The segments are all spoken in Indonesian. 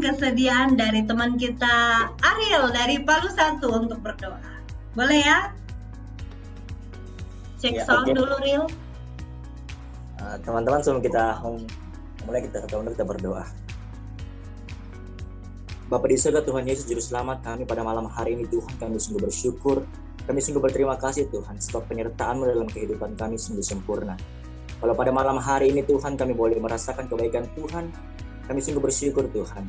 kesediaan dari teman kita Ariel dari Palu 1 untuk berdoa. Boleh ya? Cek Ya, sound oke. dulu, Ril. Teman-teman, sebelum kita mulai, kita berdoa. Bapa di surga, Tuhan Yesus Juru Selamat kami pada malam hari ini, Tuhan, kami sungguh bersyukur, kami sungguh berterima kasih Tuhan, sebab penyertaan-Mu dalam kehidupan kami sungguh sempurna. Kalau pada malam hari ini Tuhan, kami boleh merasakan kebaikan Tuhan, kami sungguh bersyukur Tuhan.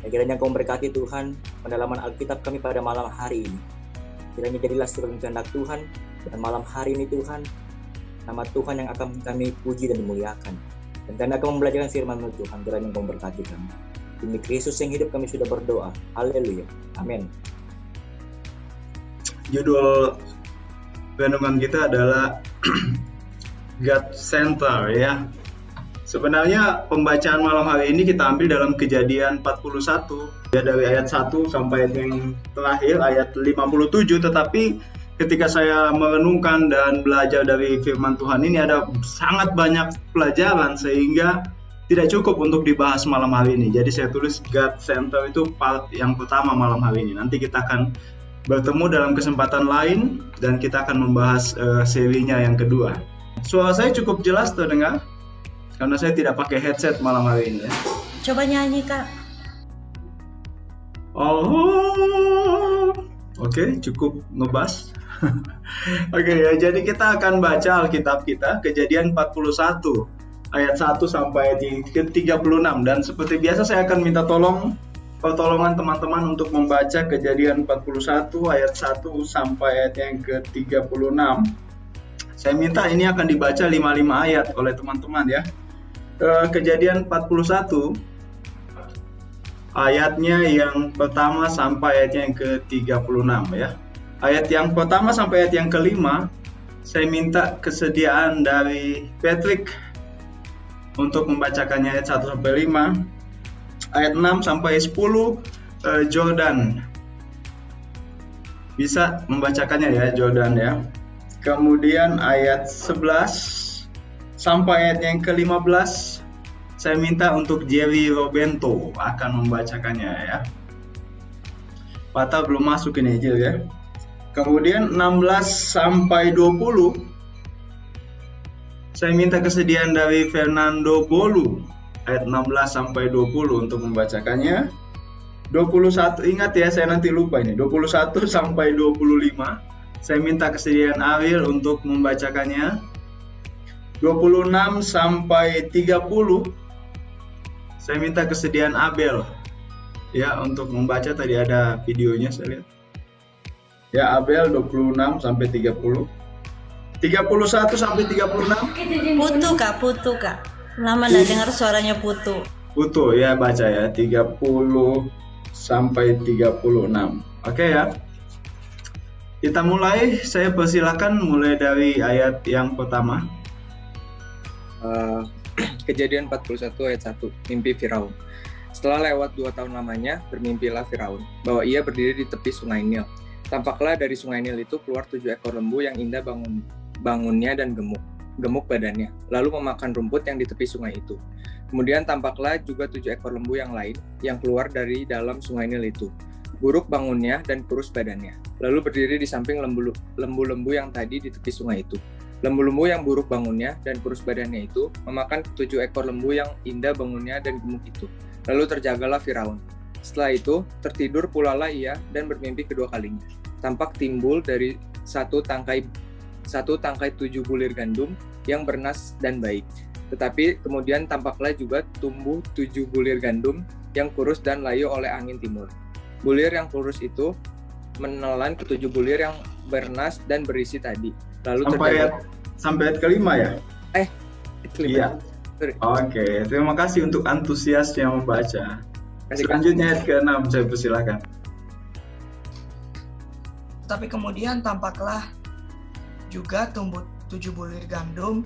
Dan kiranya Kau memberkati Tuhan pendalaman Alkitab kami pada malam hari ini. Kiranya jadilah sesuai kehendak Tuhan, dan malam hari ini Tuhan, nama Tuhan yang akan kami puji dan dimuliakan. Dan kami akan membelajarkan firman-Mu Tuhan, kiranya Kau memberkati kami. Demi Kristus yang hidup kami sudah berdoa. Haleluya. Amin. Judul renungan kita adalah God Center ya. Sebenarnya pembacaan malam hari ini kita ambil dalam Kejadian 41 ya, dari ayat 1 sampai ayat yang terakhir ayat 57, tetapi ketika saya merenungkan dan belajar dari firman Tuhan ini ada sangat banyak pelajaran sehingga tidak cukup untuk dibahas malam hari ini. Jadi saya tulis God Center itu part yang pertama malam hari ini. Nanti kita akan bertemu dalam kesempatan lain dan kita akan membahas serinya yang kedua. Suara saya cukup jelas terdengar karena saya tidak pakai headset malam hari ini ya. Coba nyanyi, Kak. Oke, cukup ngebas. Oke ya, jadi kita akan baca Alkitab kita Kejadian 41 ayat 1 sampai ayat ke-36, dan seperti biasa saya akan minta pertolongan teman-teman untuk membaca Kejadian 41 ayat 1 sampai ayat yang ke-36. Saya minta ini akan dibaca 55 ayat oleh teman-teman ya. Kejadian 41 ayatnya yang pertama sampai ayat yang ke-36 ya. Ayat yang pertama sampai ayat yang kelima saya minta kesediaan dari Patrick untuk membacakannya ayat 1 sampai 5. Ayat 6 sampai 10 Jordan bisa membacakannya ya, Jordan ya. Kemudian ayat 11 sampai ayat yang ke-15 saya minta untuk Jerry Robento akan membacakannya ya. Pata belum masuk ini Jerry ya. Kemudian 16 sampai 20 saya minta kesediaan dari Fernando Bolu ayat 16 sampai 20 untuk membacakannya. 21, ingat ya, saya nanti lupa ini. 21 sampai 25 saya minta kesediaan Ariel untuk membacakannya. 26 sampai 30 saya minta kesediaan Abel ya untuk membaca. Tadi ada videonya saya lihat. Ya, Abel 26 sampai 30. 31 sampai 36. Putu, Kak. Lama nggak dengar suaranya Putu. Putu ya, baca ya. 30 sampai 36. Oke ya. Kita mulai, saya persilakan mulai dari ayat yang pertama. Kejadian 41 ayat 1, mimpi Firaun. Setelah lewat 2 tahun lamanya, bermimpilah Firaun bahwa ia berdiri di tepi sungai Nil. Tampaklah dari sungai Nil itu keluar 7 ekor lembu yang indah bangunnya dan gemuk badannya, lalu memakan rumput yang di tepi sungai itu. Kemudian tampaklah juga 7 ekor lembu yang lain yang keluar dari dalam sungai Nil itu, buruk bangunnya dan kurus badannya, lalu berdiri di samping lembu-lembu yang tadi di tepi sungai itu. Lembu-lembu yang buruk bangunnya dan kurus badannya itu memakan 7 ekor lembu yang indah bangunnya dan gemuk itu. Lalu terjagalah Firaun. Setelah itu tertidur pulalah ia dan bermimpi kedua kalinya. Tampak timbul dari satu tangkai 7 bulir gandum yang bernas dan baik. Tetapi kemudian tampaklah juga tumbuh 7 bulir gandum yang kurus dan layu oleh angin timur. Bulir yang kurus itu menelan ke 7 bulir yang bernas dan berisi tadi. Lalu sampai ayat kelima ya? Kelima. Iya. Oke, terima kasih untuk antusias yang membaca. Selanjutnya ayat ke-6, saya persilakan. Tapi kemudian tampaklah juga tumbuh 7 bulir gandum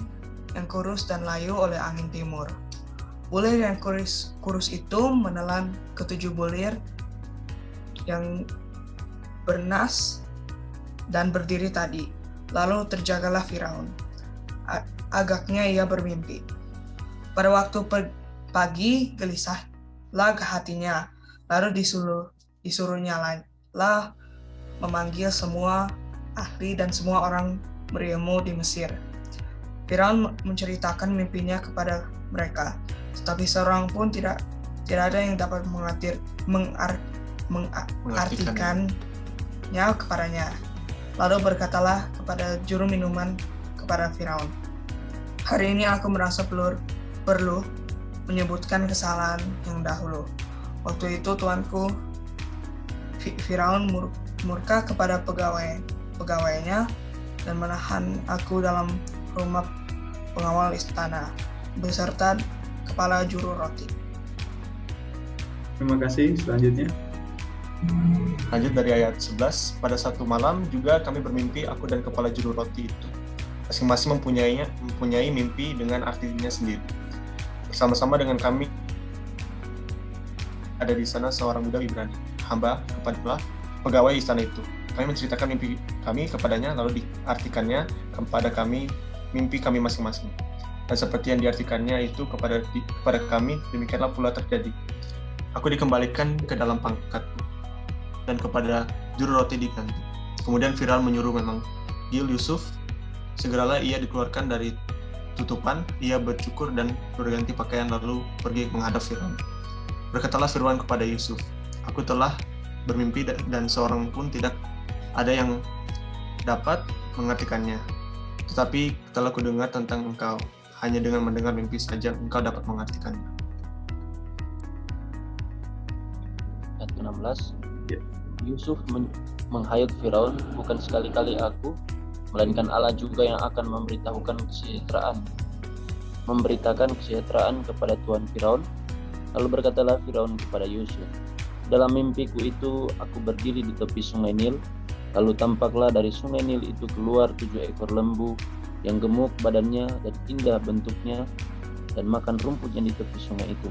yang kurus dan layu oleh angin timur. Bulir yang kurus itu menelan ke-7 bulir yang bernas dan berdiri tadi. Lalu terjagalah Firaun. Agaknya ia bermimpi. Pada waktu pagi gelisahlah hatinya, Lalu disuruhnya lah memanggil semua ahli dan semua orang berilmu di Mesir. Firaun menceritakan mimpinya kepada mereka, tetapi seorang pun tidak ada yang dapat mengartikannya kepadanya. Lalu berkatalah kepada juru minuman kepada Firaun, "Hari ini aku merasa perlu menyebutkan kesalahan yang dahulu. Waktu itu tuanku Firaun murka kepada pegawainya dan menahan aku dalam rumah pengawal istana beserta kepala juru roti." Terima kasih. Selanjutnya. Lanjut dari ayat 11, pada satu malam juga kami bermimpi, aku dan kepala juru roti itu. Masing-masing mempunyai mimpi dengan artinya sendiri. Bersama-sama dengan kami ada di sana seorang budak Ibrani, hamba kepada pegawai istana itu. Kami menceritakan mimpi kami kepadanya, lalu diartikannya kepada kami mimpi kami masing-masing. Dan seperti yang diartikannya itu kepada kami, demikianlah pula terjadi. Aku dikembalikan ke dalam pangkatku, dan kepada juru roti diganti. Kemudian Firaun menyuruh memanggil Yusuf. Segeralah ia dikeluarkan dari tutupan, ia bercukur dan berganti pakaian lalu pergi menghadap Firaun. Berkatalah Firaun kepada Yusuf, "Aku telah bermimpi dan seorang pun tidak ada yang dapat mengartikannya. Tetapi telah kudengar tentang engkau, hanya dengan mendengar mimpi saja engkau dapat mengartikannya." Ayat 16. Yusuf menghayat Firaun, "Bukan sekali-kali aku, melainkan Allah juga yang akan memberitakan kesejahteraan kepada Tuan Firaun." Lalu berkatalah Firaun kepada Yusuf, "Dalam mimpiku itu aku berdiri di tepi sungai Nil, lalu tampaklah dari sungai Nil itu keluar 7 ekor lembu yang gemuk badannya dan indah bentuknya dan makan rumput yang di tepi sungai itu.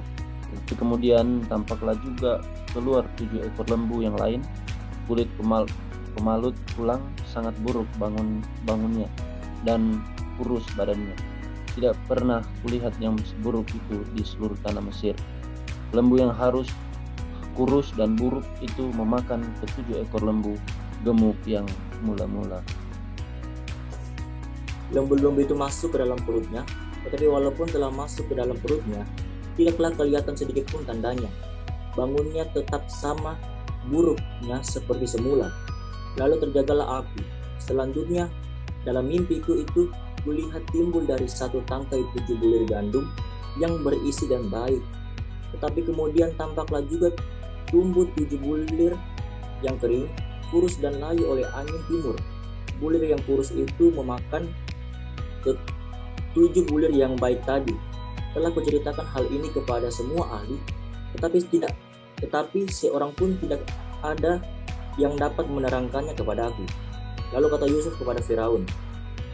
Tapi kemudian tampaklah juga keluar 7 ekor lembu yang lain, kulit pemalut tulang, sangat buruk bangunnya dan kurus badannya. Tidak pernah kulihat yang seburuk itu di seluruh tanah Mesir. Lembu yang harus kurus dan buruk itu memakan ke-7 ekor lembu gemuk yang mula-mula." Lembu-lembu itu masuk ke dalam perutnya, tetapi walaupun telah masuk ke dalam perutnya, tidaklah kelihatan sedikit pun tandanya. Bangunnya tetap sama buruknya seperti semula. Lalu terjagalah api. Selanjutnya, dalam mimpiku itu, kulihat timbul dari satu tangkai 7 bulir gandum yang berisi dan baik. Tetapi kemudian tampaklah juga tumbuh 7 bulir yang kering, kurus dan layu oleh angin timur. Bulir yang kurus itu memakan ke-7 bulir yang baik tadi. Telah kuceritakan hal ini kepada semua ahli, tetapi seorang pun tidak ada yang dapat menerangkannya kepada aku. Lalu kata Yusuf kepada Firaun,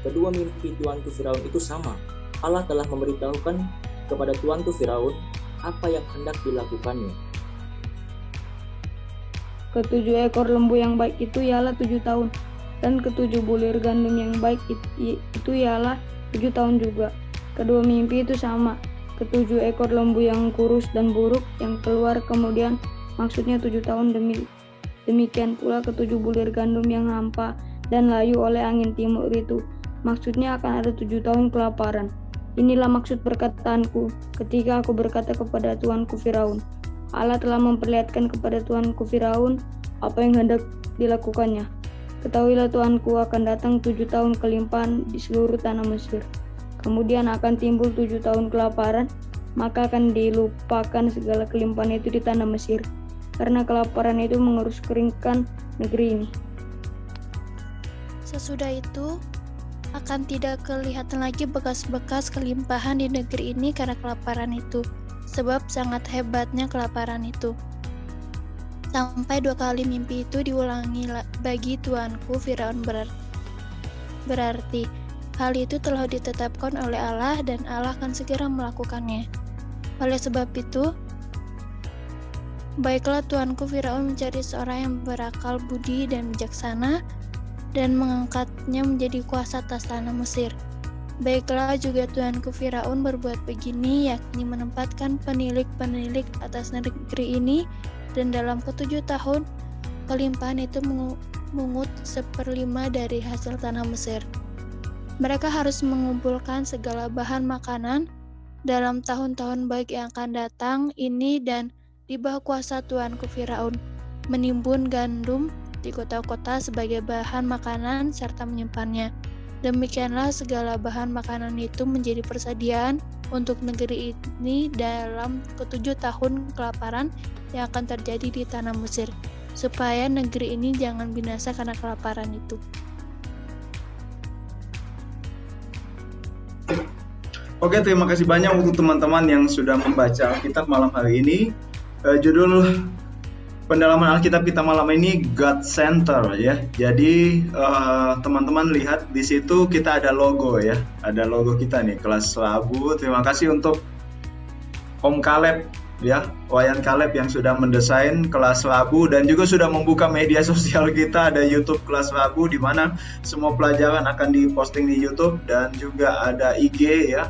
"Kedua mimpi tuanku Firaun itu sama. Allah telah memberitahukan kepada tuanku Firaun apa yang hendak dilakukannya." "Ke-7 ekor lembu yang baik itu ialah 7 tahun, dan ke-7 bulir gandum yang baik itu ialah 7 tahun juga. Kedua mimpi itu sama. Ke-7 ekor lembu yang kurus dan buruk yang keluar kemudian, maksudnya 7 tahun demikian pula ke-7 bulir gandum yang hampa dan layu oleh angin timur itu, maksudnya akan ada 7 tahun kelaparan. Inilah maksud perkataanku ketika aku berkata kepada tuanku Firaun, Allah telah memperlihatkan kepada tuanku Firaun apa yang hendak dilakukannya. Ketahuilah tuanku akan datang 7 tahun kelimpahan di seluruh tanah Mesir. Kemudian akan timbul 7 tahun kelaparan, maka akan dilupakan segala kelimpahan itu di tanah Mesir, karena kelaparan itu mengurus keringkan negeri ini. Sesudah itu, akan tidak kelihatan lagi bekas-bekas kelimpahan di negeri ini karena kelaparan itu, sebab sangat hebatnya kelaparan itu. Sampai 2 kali mimpi itu diulangi bagi tuanku Firaun berarti hal itu telah ditetapkan oleh Allah dan Allah akan segera melakukannya. Oleh sebab itu, baiklah tuanku Firaun mencari seorang yang berakal budi dan bijaksana dan mengangkatnya menjadi kuasa atas tanah Mesir. Baiklah juga tuanku Firaun berbuat begini, yakni menempatkan penilik-penilik atas negeri ini dan dalam ke-7 tahun kelimpahan itu mengut 1/5 dari hasil tanah Mesir. Mereka harus mengumpulkan segala bahan makanan dalam tahun-tahun baik yang akan datang ini dan di bawah kuasa tuanku Firaun, menimbun gandum di kota-kota sebagai bahan makanan serta menyimpannya. Demikianlah segala bahan makanan itu menjadi persediaan untuk negeri ini dalam ke-7 tahun kelaparan yang akan terjadi di tanah Mesir, supaya negeri ini jangan binasa karena kelaparan itu. Oke, terima kasih banyak untuk teman-teman yang sudah membaca Alkitab malam hari ini. Judul pendalaman Alkitab kita malam ini God Center ya. Jadi teman-teman lihat di situ kita ada logo ya. Ada logo kita nih, Kelas Labu. Terima kasih untuk Om Kaleb ya, Wayan Kaleb yang sudah mendesain Kelas Labu dan juga sudah membuka media sosial kita. Ada YouTube Kelas Labu di mana semua pelajaran akan diposting di YouTube dan juga ada IG ya.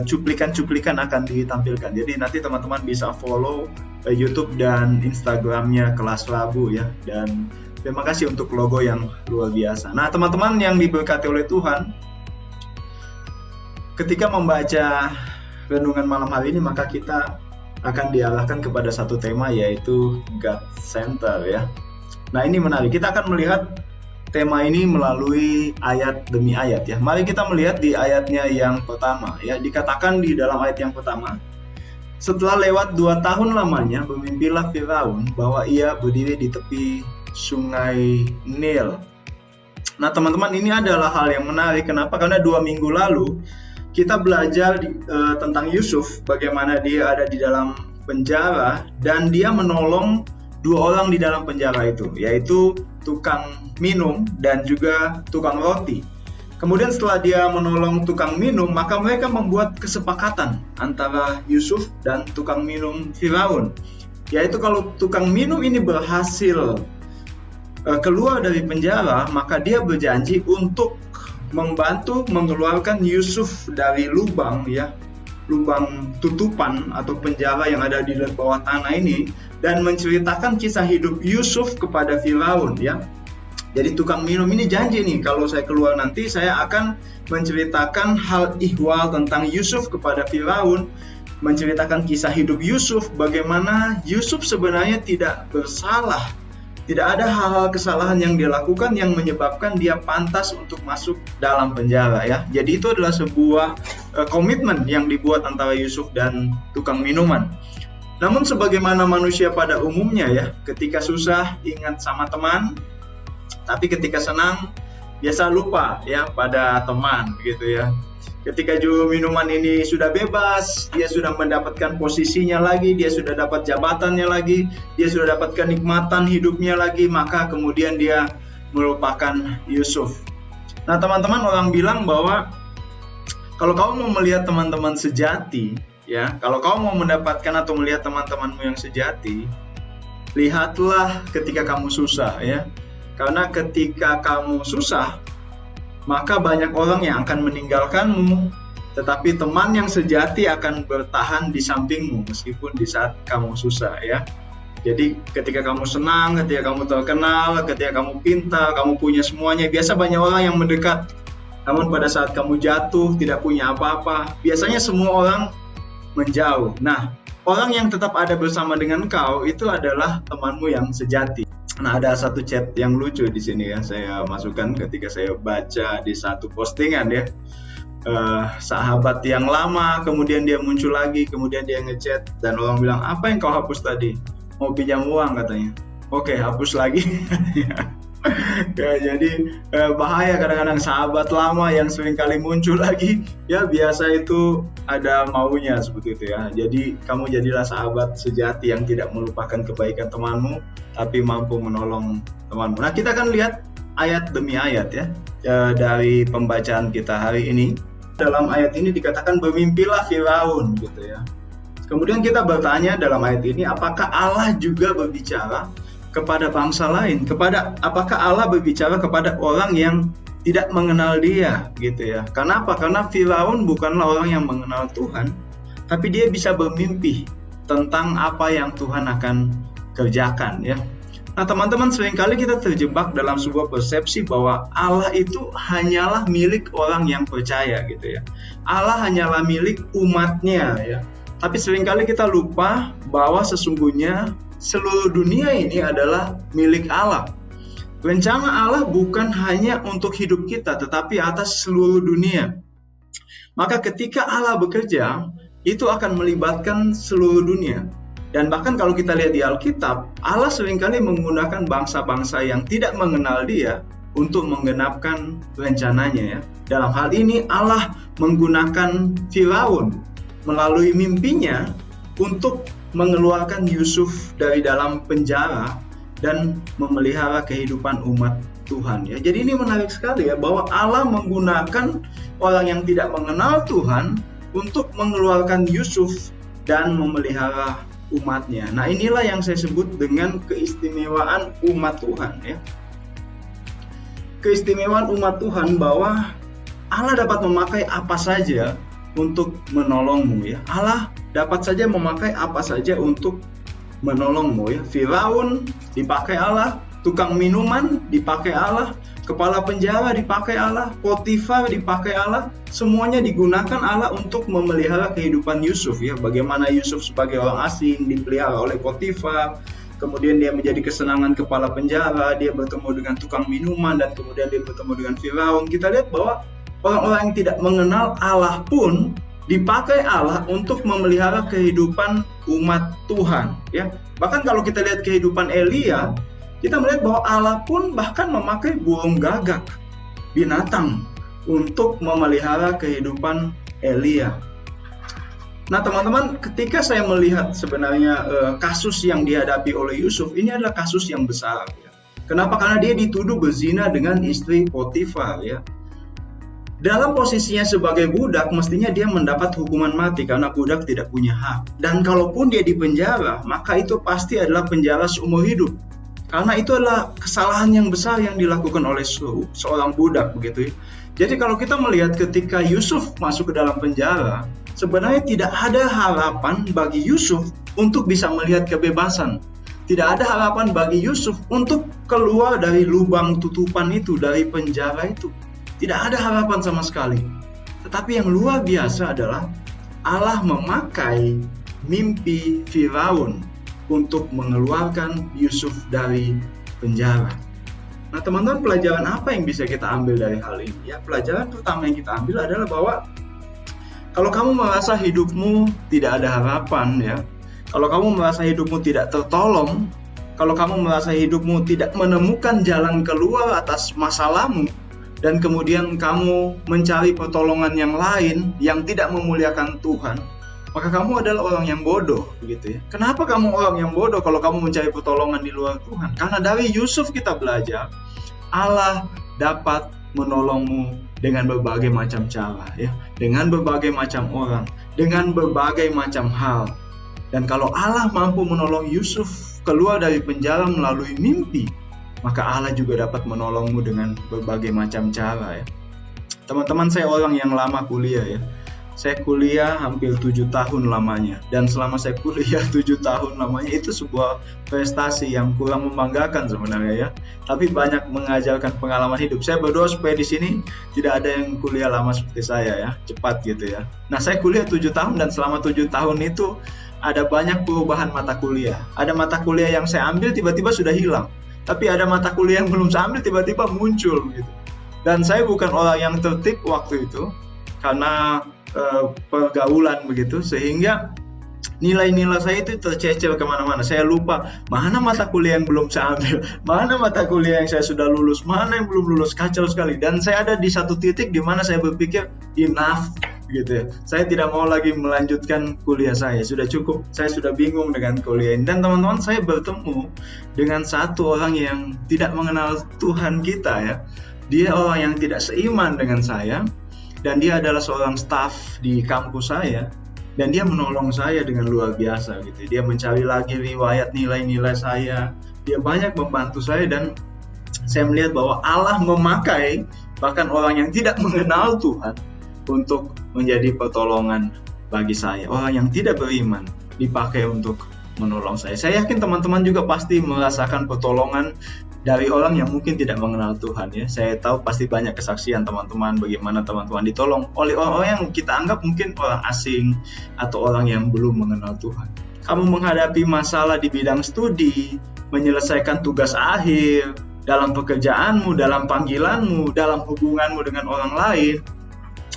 Cuplikan-cuplikan akan ditampilkan. Jadi nanti teman-teman bisa follow YouTube dan Instagramnya Kelas Labu ya. Dan terima kasih untuk logo yang luar biasa. Nah, teman-teman yang diberkati oleh Tuhan, ketika membaca renungan malam hari ini, maka kita akan diarahkan kepada satu tema, yaitu God Center ya. Nah, ini menarik. Kita akan melihat tema ini melalui ayat demi ayat ya. Mari kita melihat di ayatnya yang pertama ya. Dikatakan di dalam ayat yang pertama, setelah lewat 2 tahun lamanya bermimpilah Firaun bahwa ia berdiri di tepi sungai Nil. Nah teman-teman, ini adalah hal yang menarik. Kenapa? Karena 2 minggu lalu kita belajar tentang Yusuf, bagaimana dia ada di dalam penjara dan dia menolong 2 orang di dalam penjara itu, yaitu tukang minum dan juga tukang roti. Kemudian setelah dia menolong tukang minum, maka mereka membuat kesepakatan antara Yusuf dan tukang minum Firaun, yaitu kalau tukang minum ini berhasil keluar dari penjara, maka dia berjanji untuk membantu mengeluarkan Yusuf dari lubang ya, lubang tutupan atau penjara yang ada di bawah tanah ini, dan menceritakan kisah hidup Yusuf kepada Firaun ya. Jadi tukang minum ini janji nih, kalau saya keluar nanti saya akan menceritakan hal ihwal tentang Yusuf kepada Firaun, menceritakan kisah hidup Yusuf, bagaimana Yusuf sebenarnya tidak bersalah. Tidak ada hal-hal kesalahan yang dia lakukan yang menyebabkan dia pantas untuk masuk dalam penjara ya. Jadi itu adalah sebuah komitmen yang dibuat antara Yusuf dan tukang minuman. Namun sebagaimana manusia pada umumnya ya, ketika susah ingat sama teman, tapi ketika senang biasa lupa ya pada teman begitu ya. Ketika juru minuman ini sudah bebas, dia sudah mendapatkan posisinya lagi, dia sudah dapat jabatannya lagi, dia sudah dapat kenikmatan hidupnya lagi, maka kemudian dia melupakan Yusuf. Nah teman-teman, orang bilang bahwa kalau kamu mau melihat teman-teman sejati ya, kalau kamu mau mendapatkan atau melihat teman-temanmu yang sejati, lihatlah ketika kamu susah ya. Karena ketika kamu susah, maka banyak orang yang akan meninggalkanmu, tetapi teman yang sejati akan bertahan di sampingmu meskipun di saat kamu susah ya. Jadi ketika kamu senang, ketika kamu terkenal, ketika kamu pintar, kamu punya semuanya, biasa banyak orang yang mendekat. Namun pada saat kamu jatuh, tidak punya apa-apa, biasanya semua orang menjauh. Nah, orang yang tetap ada bersama dengan kau itu adalah temanmu yang sejati. Nah, ada satu chat yang lucu di sini ya, saya masukkan ketika saya baca di satu postingan ya. Sahabat yang lama, kemudian dia muncul lagi, kemudian dia ngechat dan orang bilang, apa yang kau hapus tadi? Mau pinjam uang katanya. Oke, hapus lagi. Ya, jadi bahaya kadang-kadang sahabat lama yang sering kali muncul lagi ya, biasa itu ada maunya seperti itu ya. Jadi kamu jadilah sahabat sejati yang tidak melupakan kebaikan temanmu tapi mampu menolong temanmu. Nah, kita akan lihat ayat demi ayat ya dari pembacaan kita hari ini. Dalam ayat ini dikatakan bermimpilah Firaun gitu ya. Kemudian kita bertanya dalam ayat ini, apakah Allah juga berbicara kepada bangsa lain? Apakah Allah berbicara kepada orang yang tidak mengenal dia gitu ya? Kenapa? Karena Firaun bukanlah orang yang mengenal Tuhan, tapi dia bisa bermimpi. tentang apa yang Tuhan akan kerjakan ya. Nah teman-teman, seringkali kita terjebak dalam sebuah persepsi bahwa Allah itu hanyalah milik orang yang percaya gitu ya. Allah hanyalah milik umatnya ya. Tapi seringkali kita lupa bahwa sesungguhnya seluruh dunia ini adalah milik Allah. Rencana Allah bukan hanya untuk hidup kita, tetapi atas seluruh dunia. Maka ketika Allah bekerja, itu akan melibatkan seluruh dunia. Dan bahkan kalau kita lihat di Alkitab, Allah seringkali menggunakan bangsa-bangsa yang tidak mengenal Dia untuk menggenapkan rencananya ya. Dalam hal ini Allah menggunakan Firaun melalui mimpinya untuk mengeluarkan Yusuf dari dalam penjara dan memelihara kehidupan umat Tuhan ya. Jadi ini menarik sekali ya, bahwa Allah menggunakan orang yang tidak mengenal Tuhan untuk mengeluarkan Yusuf dan memelihara umatnya. Nah inilah yang saya sebut dengan keistimewaan umat Tuhan ya. Keistimewaan umat Tuhan bahwa Allah dapat memakai apa saja untuk menolongmu ya. Allah dapat saja memakai apa saja untuk menolongmu ya. Firaun dipakai Allah, tukang minuman dipakai Allah, kepala penjara dipakai Allah, Potifar dipakai Allah, semuanya digunakan Allah untuk memelihara kehidupan Yusuf ya. Bagaimana Yusuf sebagai orang asing dipelihara oleh Potifar, kemudian dia menjadi kesenangan kepala penjara, dia bertemu dengan tukang minuman, dan kemudian dia bertemu dengan Firaun. Kita lihat bahwa orang-orang yang tidak mengenal Allah pun dipakai Allah untuk memelihara kehidupan umat Tuhan ya. Bahkan kalau kita lihat kehidupan Elia, kita melihat bahwa Allah pun bahkan memakai burung gagak, binatang, untuk memelihara kehidupan Elia. Nah teman-teman, ketika saya melihat sebenarnya kasus yang dihadapi oleh Yusuf, ini adalah kasus yang besar ya. Kenapa? Karena dia dituduh berzina dengan istri Potifar ya. Dalam posisinya sebagai budak, mestinya dia mendapat hukuman mati karena budak tidak punya hak. Dan kalaupun dia dipenjara, maka itu pasti adalah penjara seumur hidup. Karena itu adalah kesalahan yang besar yang dilakukan oleh seorang budak begitu ya. Jadi kalau kita melihat ketika Yusuf masuk ke dalam penjara, sebenarnya tidak ada harapan bagi Yusuf untuk bisa melihat kebebasan. Tidak ada harapan bagi Yusuf untuk keluar dari lubang tutupan itu, dari penjara itu. Tidak ada harapan sama sekali. Tetapi yang luar biasa adalah Allah memakai mimpi Firaun untuk mengeluarkan Yusuf dari penjara. Nah teman-teman, pelajaran apa yang bisa kita ambil dari hal ini? Ya, pelajaran pertama yang kita ambil adalah bahwa kalau kamu merasa hidupmu tidak ada harapan ya, kalau kamu merasa hidupmu tidak tertolong, kalau kamu merasa hidupmu tidak menemukan jalan keluar atas masalahmu, dan kemudian kamu mencari pertolongan yang lain yang tidak memuliakan Tuhan, maka kamu adalah orang yang bodoh begitu ya. Kenapa kamu orang yang bodoh kalau kamu mencari pertolongan di luar Tuhan? Karena dari Yusuf kita belajar Allah dapat menolongmu dengan berbagai macam cara ya, dengan berbagai macam orang, dengan berbagai macam hal. Dan kalau Allah mampu menolong Yusuf keluar dari penjara melalui mimpi, maka Allah juga dapat menolongmu dengan berbagai macam cara ya. Teman-teman, saya orang yang lama kuliah ya. Saya kuliah hampir 7 tahun lamanya, dan selama saya kuliah 7 tahun lamanya itu sebuah prestasi yang kurang membanggakan sebenarnya ya. Tapi banyak mengajarkan pengalaman hidup. Saya berdoa supaya di sini tidak ada yang kuliah lama seperti saya ya, cepat gitu ya. Nah saya kuliah 7 tahun, dan selama 7 tahun itu ada banyak perubahan mata kuliah. Ada mata kuliah yang saya ambil tiba-tiba sudah hilang, tapi ada mata kuliah yang belum saya ambil tiba-tiba muncul gitu. Dan saya bukan orang yang tertib waktu itu karena pergaulan begitu, sehingga nilai-nilai saya itu tercecer kemana-mana. Saya lupa mana mata kuliah yang belum saya ambil, mana mata kuliah yang saya sudah lulus, mana yang belum lulus, kacau sekali. Dan saya ada di satu titik di mana saya berpikir enough gitu ya. Saya tidak mau lagi melanjutkan kuliah saya, sudah cukup. Saya sudah bingung dengan kuliah ini. Dan teman-teman, saya bertemu dengan satu orang yang tidak mengenal Tuhan kita ya. Dia orang yang tidak seiman dengan saya, dan dia adalah seorang staf di kampus saya, dan dia menolong saya dengan luar biasa gitu. Dia mencari lagi riwayat nilai-nilai saya, dia banyak membantu saya, dan saya melihat bahwa Allah memakai bahkan orang yang tidak mengenal Tuhan untuk menjadi pertolongan bagi saya, orang yang tidak beriman. dipakai untuk menolong saya. Saya yakin teman-teman juga pasti merasakan pertolongan dari orang yang mungkin tidak mengenal Tuhan ya. Saya tahu pasti banyak kesaksian teman-teman bagaimana teman-teman ditolong oleh orang-orang yang kita anggap mungkin orang asing atau orang yang belum mengenal Tuhan. Kamu menghadapi masalah di bidang studi, menyelesaikan tugas akhir, dalam pekerjaanmu, dalam panggilanmu, dalam hubunganmu dengan orang lain,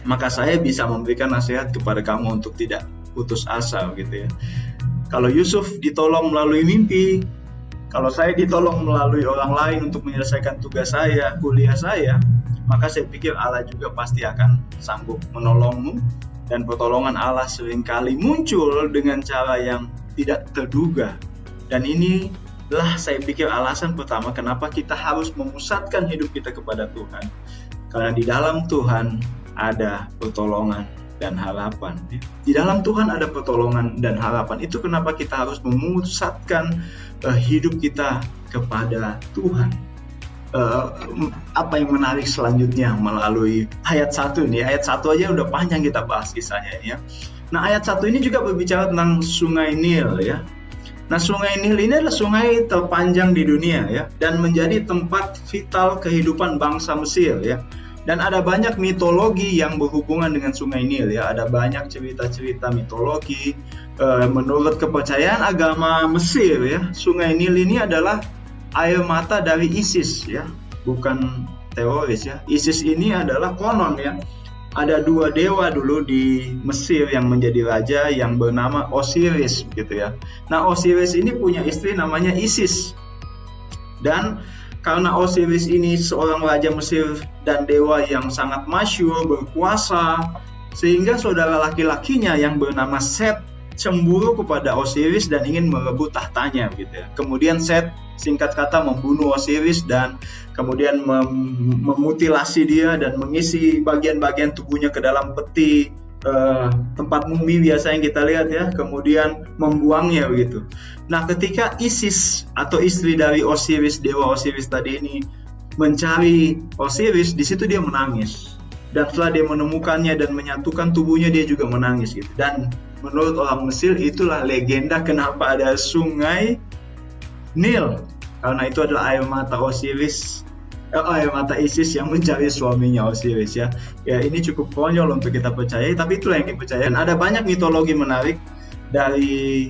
maka saya bisa memberikan nasihat kepada kamu untuk tidak putus asa gitu ya. Kalau Yusuf ditolong melalui mimpi, kalau saya ditolong melalui orang lain untuk menyelesaikan tugas saya, kuliah saya, maka saya pikir Allah juga pasti akan sanggup menolongmu. Dan pertolongan Allah seringkali muncul dengan cara yang tidak terduga. Dan inilah saya pikir alasan pertama kenapa kita harus memusatkan hidup kita kepada Tuhan. Karena di dalam Tuhan ada pertolongan dan harapan. Di dalam Tuhan ada pertolongan dan harapan. Itu kenapa kita harus memusatkan hidup kita kepada Tuhan. Apa yang menarik selanjutnya melalui ayat 1 nih. Ayat 1 aja udah panjang kita bahas kisahnya ya. Nah, ayat 1 ini juga berbicara tentang sungai Nil ya. Nah, sungai Nil ini adalah sungai terpanjang di dunia ya, dan menjadi tempat vital kehidupan bangsa Mesir ya. Dan ada banyak mitologi yang berhubungan dengan sungai Nil ya. Ada banyak cerita-cerita mitologi. Menurut kepercayaan agama Mesir ya, sungai Nil ini adalah air mata dari Isis ya, bukan teroris ya. Isis ini adalah konon ya. Ada 2 dewa dulu di Mesir yang menjadi raja yang bernama Osiris gitu ya. Nah, Osiris ini punya istri namanya Isis. Dan karena Osiris ini seorang raja Mesir dan dewa yang sangat masyhur, berkuasa, sehingga saudara laki-lakinya yang bernama Set cemburu kepada Osiris dan ingin merebut tahtanya gitu ya. Kemudian Set singkat kata membunuh Osiris dan kemudian memutilasi dia dan mengisi bagian-bagian tubuhnya ke dalam peti tempat mumi biasa yang kita lihat ya, kemudian membuangnya begitu. Nah, ketika Isis atau istri dari Osiris, dewa Osiris tadi ini mencari Osiris, di situ dia menangis. Dan setelah dia menemukannya dan menyatukan tubuhnya, dia juga menangis gitu. Dan menurut orang Mesir itulah legenda kenapa ada sungai Nil, karena itu adalah air mata Osiris, air mata Isis yang mencari suaminya Osiris ya. Ya, ini cukup konyol untuk kita percayai, tapi itulah yang dipercaya. Dan ada banyak mitologi menarik dari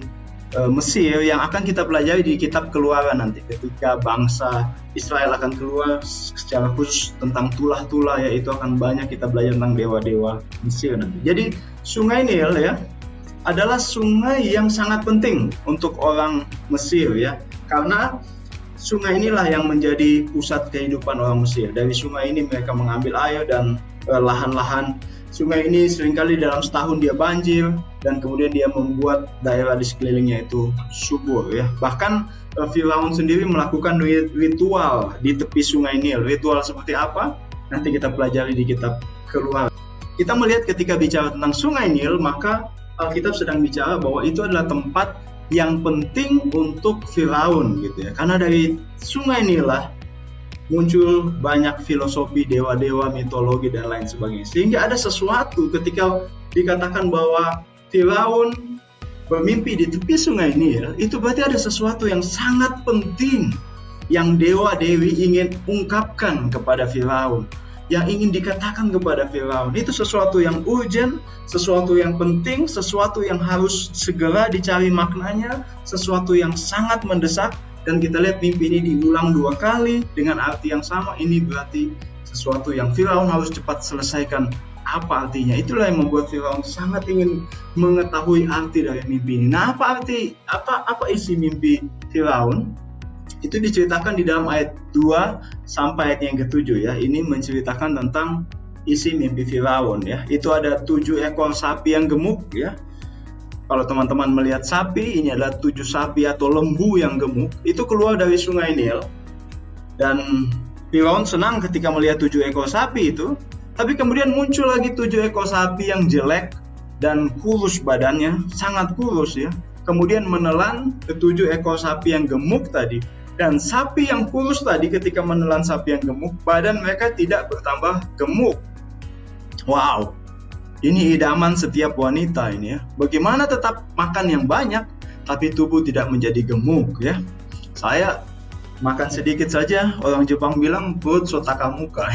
Mesir yang akan kita pelajari di kitab Keluaran nanti ketika bangsa Israel akan keluar, secara khusus tentang tulah-tulah ya, itu akan banyak kita belajar tentang dewa-dewa Mesir nanti. Jadi sungai Nil ya adalah sungai yang sangat penting untuk orang Mesir ya, karena sungai inilah yang menjadi pusat kehidupan orang Mesir. Dari sungai ini mereka mengambil air dan lahan-lahan sungai ini seringkali dalam setahun dia banjir dan kemudian dia membuat daerah di sekelilingnya itu subur ya. Bahkan Firaun sendiri melakukan ritual di tepi sungai Nil. Ritual seperti apa? Nanti kita pelajari di kitab Keluaran. Kita melihat ketika bicara tentang sungai Nil, maka Alkitab sedang bicara bahwa itu adalah tempat yang penting untuk Firaun gitu ya. Karena dari sungai Nil lah muncul banyak filosofi dewa-dewa, mitologi dan lain sebagainya. Sehingga ada sesuatu ketika dikatakan bahwa Firaun bermimpi di tepi sungai Nil, itu berarti ada sesuatu yang sangat penting yang dewa-dewi ingin ungkapkan kepada Firaun, yang ingin dikatakan kepada Firaun. Itu sesuatu yang urgent, sesuatu yang penting, sesuatu yang harus segera dicari maknanya, sesuatu yang sangat mendesak. Dan kita lihat mimpi ini diulang 2 kali dengan arti yang sama. Ini berarti sesuatu yang Firaun harus cepat selesaikan. Apa artinya? Itulah yang membuat Firaun sangat ingin mengetahui arti dari mimpi ini. Nah, apa isi mimpi Firaun? Itu diceritakan di dalam ayat 2 sampai ayat yang ke-7 ya. Ini menceritakan tentang isi mimpi Firaun ya. Itu ada 7 ekor sapi yang gemuk ya. Kalau teman-teman melihat sapi, ini adalah 7 sapi atau lembu yang gemuk. Itu keluar dari sungai Nil. Dan Firaun senang ketika melihat 7 ekor sapi itu. Tapi kemudian muncul lagi 7 ekor sapi yang jelek dan kurus badannya, sangat kurus ya. Kemudian menelan ke-7 ekor sapi yang gemuk tadi. Dan sapi yang kurus tadi ketika menelan sapi yang gemuk, badan mereka tidak bertambah gemuk. Wow. Ini idaman setiap wanita ini ya. Bagaimana tetap makan yang banyak tapi tubuh tidak menjadi gemuk ya. Saya makan sedikit saja, orang Jepang bilang perut so takamuka.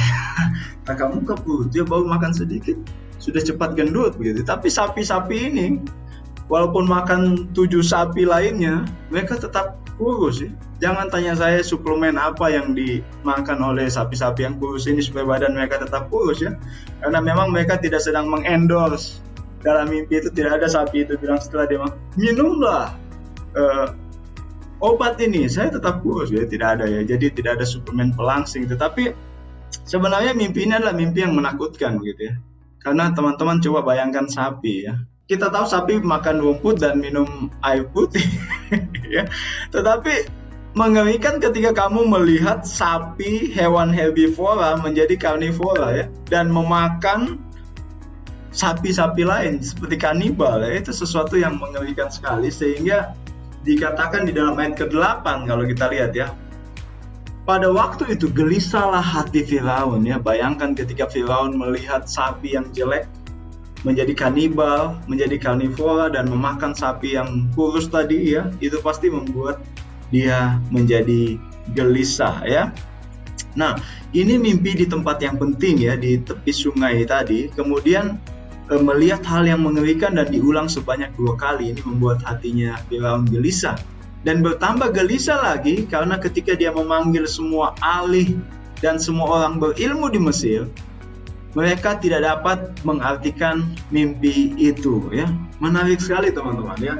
Takamuka perut, dia baru makan sedikit sudah cepat gendut begitu. Tapi sapi-sapi ini walaupun makan 7 sapi lainnya, mereka tetap kurus ya. Jangan tanya saya suplemen apa yang dimakan oleh sapi-sapi yang kurus ini supaya badan mereka tetap kurus ya. Karena memang mereka tidak sedang mengendorse. Dalam mimpi itu tidak ada sapi itu bilang setelah dia minumlah obat ini, saya tetap kurus ya. Tidak ada ya. Jadi tidak ada suplemen pelangsing. Tetapi sebenarnya mimpi ini adalah mimpi yang menakutkan begitu ya. Karena teman-teman coba bayangkan sapi ya. Kita tahu sapi makan rumput dan minum air putih ya. Tetapi mengerikan ketika kamu melihat sapi, hewan herbivora menjadi karnivora ya, dan memakan sapi-sapi lain seperti kanibal ya. Itu sesuatu yang mengerikan sekali, sehingga dikatakan di dalam ayat ke-8 kalau kita lihat ya, pada waktu itu gelisahlah hati Firaun ya. Bayangkan ketika Firaun melihat sapi yang jelek menjadi kanibal, menjadi karnivora dan memakan sapi yang kurus tadi ya, itu pasti membuat dia menjadi gelisah ya. Nah, ini mimpi di tempat yang penting ya, di tepi sungai tadi. Kemudian melihat hal yang mengerikan dan diulang sebanyak 2 kali. Ini membuat hatinya Firaun gelisah. Dan bertambah gelisah lagi karena ketika dia memanggil semua ahli dan semua orang berilmu di Mesir, mereka tidak dapat mengartikan mimpi itu ya. Menarik sekali teman-teman ya.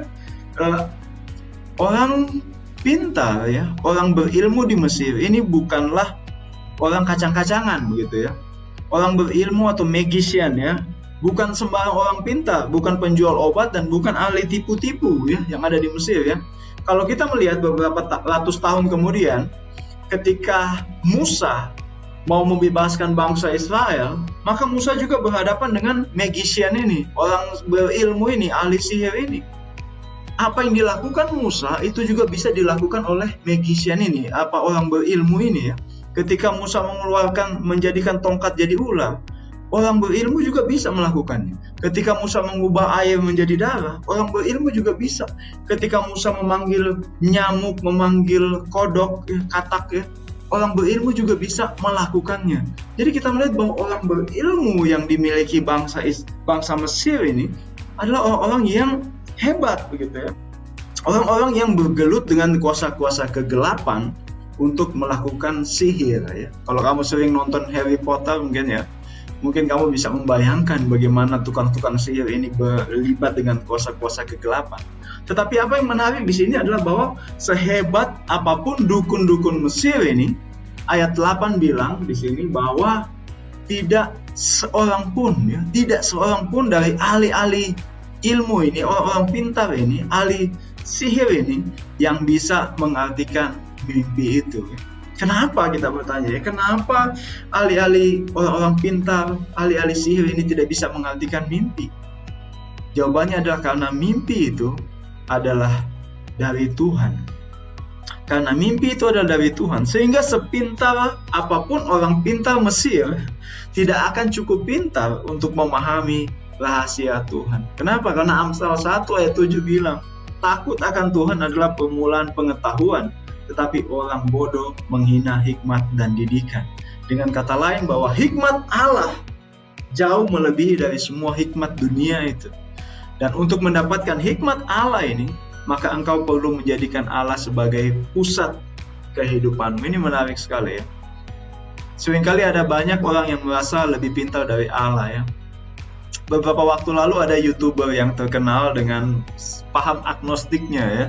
Orang pintar ya, orang berilmu di Mesir ini bukanlah orang kacang-kacangan begitu ya. Orang berilmu atau magician ya, bukan sembarang orang pintar, bukan penjual obat dan bukan ahli tipu-tipu ya yang ada di Mesir ya. Kalau kita melihat beberapa ratus tahun kemudian, ketika Musa mau membebaskan bangsa Israel, maka Musa juga berhadapan dengan magician ini, orang berilmu ini, ahli sihir ini. Apa yang dilakukan Musa itu juga bisa dilakukan oleh magician ini, apa orang berilmu ini ya. Ketika Musa menjadikan tongkat jadi ular, orang berilmu juga bisa melakukannya. Ketika Musa mengubah air menjadi darah, orang berilmu juga bisa. Ketika Musa memanggil nyamuk, memanggil kodok, katak ya, orang berilmu juga bisa melakukannya. Jadi kita melihat bahwa orang berilmu yang dimiliki bangsa Mesir ini adalah orang-orang yang hebat begitu ya. Orang-orang yang bergelut dengan kuasa-kuasa kegelapan untuk melakukan sihir ya. Kalau kamu sering nonton Harry Potter mungkin kamu bisa membayangkan bagaimana tukang-tukang sihir ini berlibat dengan kuasa-kuasa kegelapan. Tetapi apa yang menarik di sini adalah bahwa sehebat apapun dukun-dukun Mesir ini, ayat 8 bilang di sini bahwa tidak seorang pun dari ahli-ahli ilmu ini, orang-orang pintar ini, ahli sihir ini yang bisa mengartikan mimpi itu. Kenapa kita bertanya ya? Kenapa ahli-ahli orang-orang pintar, ahli-ahli sihir ini tidak bisa mengartikan mimpi? Jawabannya adalah karena mimpi itu adalah dari Tuhan. Karena mimpi itu adalah dari Tuhan, sehingga sepintar apapun orang pintar Mesir tidak akan cukup pintar untuk memahami rahasia Tuhan. Kenapa? Karena Amsal 1 ayat 7 bilang, takut akan Tuhan adalah permulaan pengetahuan, tetapi orang bodoh menghina hikmat dan didikan. Dengan kata lain bahwa hikmat Allah jauh melebihi dari semua hikmat dunia itu. Dan untuk mendapatkan hikmat Allah ini, maka engkau perlu menjadikan Allah sebagai pusat kehidupanmu. Ini menarik sekali ya. Seringkali ada banyak orang yang merasa lebih pintar dari Allah ya. Beberapa waktu lalu ada YouTuber yang terkenal dengan paham agnostiknya ya.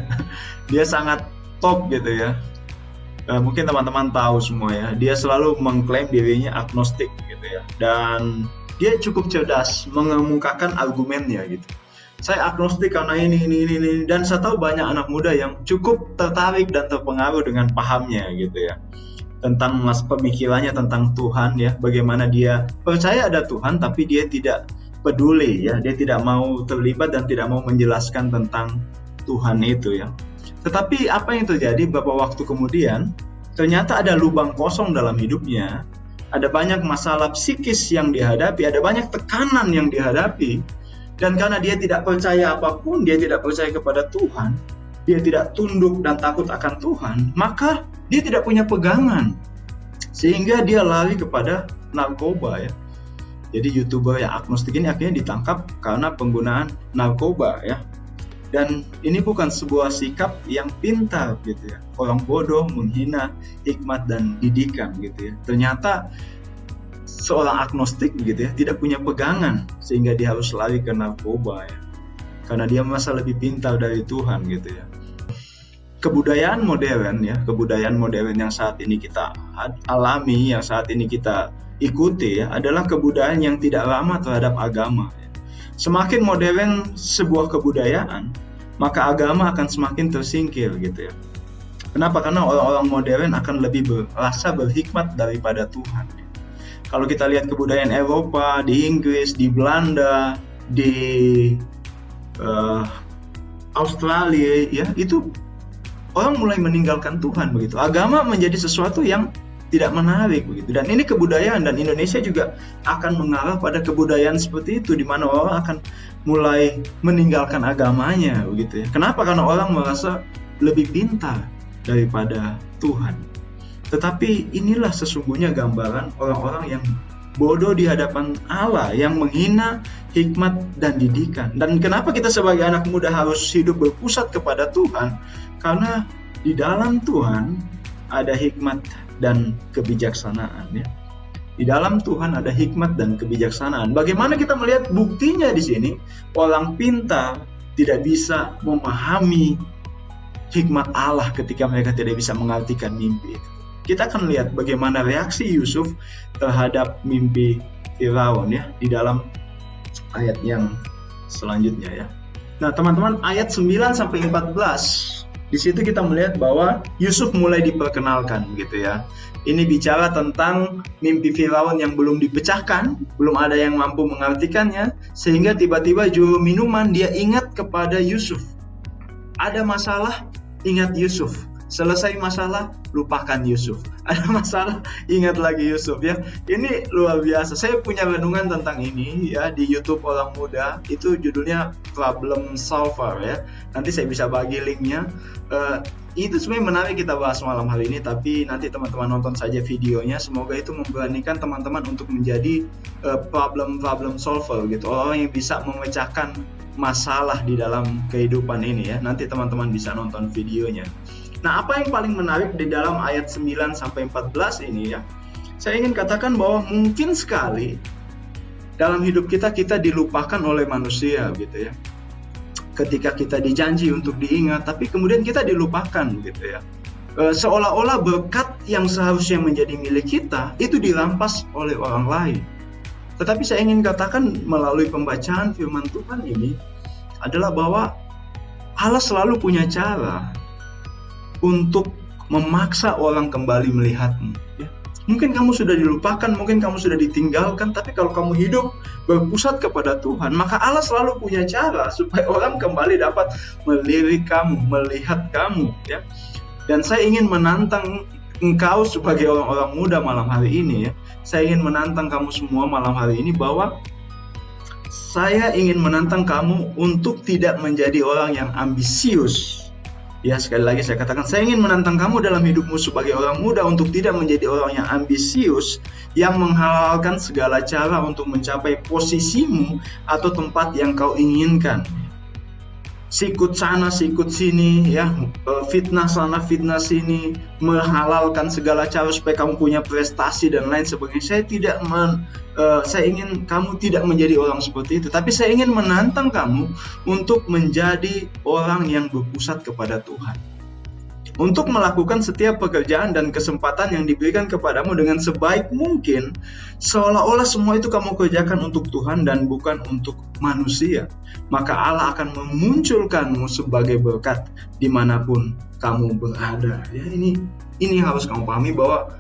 Dia sangat top gitu ya. Mungkin teman-teman tahu semua ya. Dia selalu mengklaim dirinya agnostik gitu ya. Dan dia cukup cerdas mengemukakan argumennya gitu. Saya agnostik karena ini. Dan saya tahu banyak anak muda yang cukup tertarik dan terpengaruh dengan pahamnya gitu ya. Tentang pemikirannya tentang Tuhan ya. Bagaimana dia percaya ada Tuhan tapi dia tidak peduli ya, dia tidak mau terlibat dan tidak mau menjelaskan tentang Tuhan itu ya. Tetapi apa yang terjadi beberapa waktu kemudian, ternyata ada lubang kosong dalam hidupnya ada banyak masalah psikis yang dihadapi, ada banyak tekanan yang dihadapi. Dan karena dia tidak percaya apapun, dia tidak percaya kepada Tuhan, dia tidak tunduk dan takut akan Tuhan, maka dia tidak punya pegangan. Sehingga dia lari kepada narkoba ya. Jadi YouTuber yang agnostik ini akhirnya ditangkap karena penggunaan narkoba ya. Dan ini bukan sebuah sikap yang pintar gitu ya. Orang bodoh menghina hikmat dan didikan gitu ya. Ternyata seorang agnostik gitu ya tidak punya pegangan sehingga dia harus lari ke narkoba ya. Karena dia merasa lebih pintar dari Tuhan gitu ya. Kebudayaan modern ya, kebudayaan modern yang saat ini kita alami, yang saat ini kita ikuti ya, adalah kebudayaan yang tidak ramah terhadap agama. Semakin modern sebuah kebudayaan, maka agama akan semakin tersingkir gitu ya. Kenapa? Karena orang-orang modern akan lebih merasa berhikmat daripada Tuhan. Kalau kita lihat kebudayaan Eropa, di Inggris, di Belanda, di Australia ya, itu orang mulai meninggalkan Tuhan begitu. Agama menjadi sesuatu yang tidak menarik begitu. Dan ini kebudayaan, dan Indonesia juga akan mengarah pada kebudayaan seperti itu, di mana orang akan mulai meninggalkan agamanya begitu ya. Kenapa? Karena orang merasa lebih pintar daripada Tuhan. Tetapi inilah sesungguhnya gambaran orang-orang yang bodoh di hadapan Allah, yang menghina hikmat dan didikan. Dan kenapa kita sebagai anak muda harus hidup berpusat kepada Tuhan? Karena di dalam Tuhan ada hikmat dan kebijaksanaan ya. Di dalam Tuhan ada hikmat dan kebijaksanaan. Bagaimana kita melihat buktinya di sini? Orang pintar tidak bisa memahami hikmat Allah ketika mereka tidak bisa mengartikan mimpi itu. Kita akan lihat bagaimana reaksi Yusuf terhadap mimpi Firaun ya di dalam ayat yang selanjutnya ya. Nah, teman-teman, ayat 9 sampai 14 di situ kita melihat bahwa Yusuf mulai diperkenalkan gitu ya. Ini bicara tentang mimpi Firaun yang belum dipecahkan, belum ada yang mampu mengartikannya, sehingga tiba-tiba juru minuman dia ingat kepada Yusuf. Ada masalah, ingat Yusuf. Selesai masalah, lupakan Yusuf. Ada masalah, ingat lagi Yusuf ya. Ini luar biasa. Saya punya renungan tentang ini ya di YouTube orang muda. Itu judulnya Problem Solver ya. Nanti saya bisa bagi linknya. Itu sebenarnya menarik kita bahas malam hari ini. Tapi nanti teman-teman nonton saja videonya. Semoga itu memberanikan teman-teman untuk menjadi problem solver gitu. Orang yang bisa memecahkan masalah di dalam kehidupan ini ya. Nanti teman-teman bisa nonton videonya. Nah, apa yang paling menarik di dalam ayat 9 sampai 14 ini ya? Saya ingin katakan bahwa mungkin sekali dalam hidup kita dilupakan oleh manusia gitu ya. Ketika kita dijanji untuk diingat, tapi kemudian kita dilupakan gitu ya. Seolah-olah berkat yang seharusnya menjadi milik kita itu dirampas oleh orang lain. Tetapi saya ingin katakan melalui pembacaan firman Tuhan ini adalah bahwa Allah selalu punya cara untuk memaksa orang kembali melihatmu ya. Mungkin kamu sudah dilupakan, mungkin kamu sudah ditinggalkan, tapi kalau kamu hidup berpusat kepada Tuhan, maka Allah selalu punya cara supaya orang kembali dapat melirik kamu, melihat kamu ya. Dan saya ingin menantang engkau sebagai orang-orang muda malam hari ini ya. Saya ingin menantang kamu semua malam hari ini bahwa saya ingin menantang kamu untuk tidak menjadi orang yang ambisius. Ya, sekali lagi saya katakan, saya ingin menantang kamu dalam hidupmu sebagai orang muda untuk tidak menjadi orang yang ambisius, yang menghalalkan segala cara untuk mencapai posisimu atau tempat yang kau inginkan. Sikut sana, sikut sini, ya, fitnah sana, fitnah sini, menghalalkan segala cara supaya kamu punya prestasi dan lain sebagainya. Saya ingin kamu tidak menjadi orang seperti itu, tapi saya ingin menantang kamu untuk menjadi orang yang berpusat kepada Tuhan. Untuk melakukan setiap pekerjaan dan kesempatan yang diberikan kepadamu dengan sebaik mungkin, seolah-olah semua itu kamu kerjakan untuk Tuhan dan bukan untuk manusia. Maka Allah akan memunculkanmu sebagai berkat dimanapun kamu berada. Ya, ini harus kamu pahami bahwa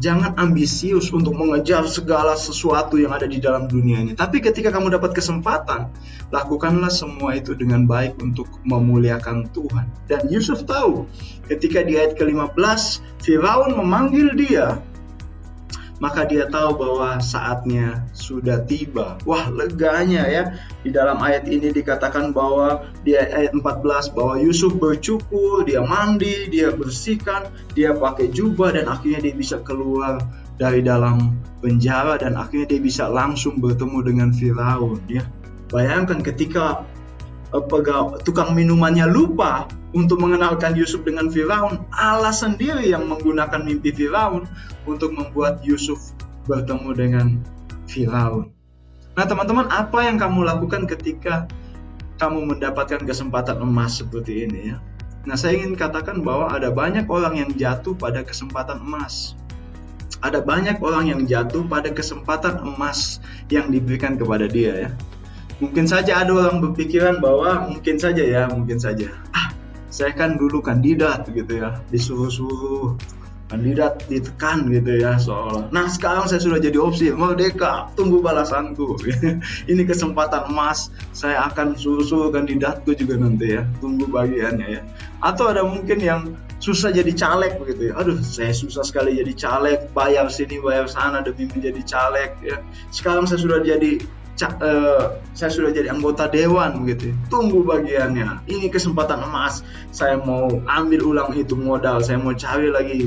jangan ambisius untuk mengejar segala sesuatu yang ada di dalam dunia ini. Tapi ketika kamu dapat kesempatan, lakukanlah semua itu dengan baik untuk memuliakan Tuhan. Dan Yusuf tahu, ketika di ayat ke-15, Firaun memanggil dia, maka dia tahu bahwa saatnya sudah tiba. Wah, leganya ya. Di dalam ayat ini dikatakan bahwa di ayat 14 bahwa Yusuf bercukur, dia mandi, dia bersihkan, dia pakai jubah, dan akhirnya dia bisa keluar dari dalam penjara, dan akhirnya dia bisa langsung bertemu dengan Firaun ya. Bayangkan ketika tukang minumannya lupa untuk mengenalkan Yusuf dengan Firaun, Allah sendiri yang menggunakan mimpi Firaun untuk membuat Yusuf bertemu dengan Firaun. Nah teman-teman, apa yang kamu lakukan ketika kamu mendapatkan kesempatan emas seperti ini ya? Nah, saya ingin katakan bahwa ada banyak orang yang jatuh pada kesempatan emas. Ada banyak orang yang jatuh pada kesempatan emas yang diberikan kepada dia ya. Mungkin saja ada orang berpikiran bahwa mungkin saja, saya kan dulu kandidat gitu ya, disuruh-suruh, kandidat ditekan gitu ya seolah. Nah sekarang saya sudah jadi opsi, merdeka, tunggu balasanku. Ini kesempatan emas, saya akan suruh-suruh kandidatku juga nanti ya, tunggu bagiannya ya. Atau ada mungkin yang susah jadi caleg begitu ya, aduh saya susah sekali jadi caleg, bayar sini bayar sana demi menjadi caleg ya. Sekarang saya sudah jadi anggota dewan begitu. Tunggu bagiannya. Ini kesempatan emas. Saya mau ambil ulang itu modal. Saya mau cari lagi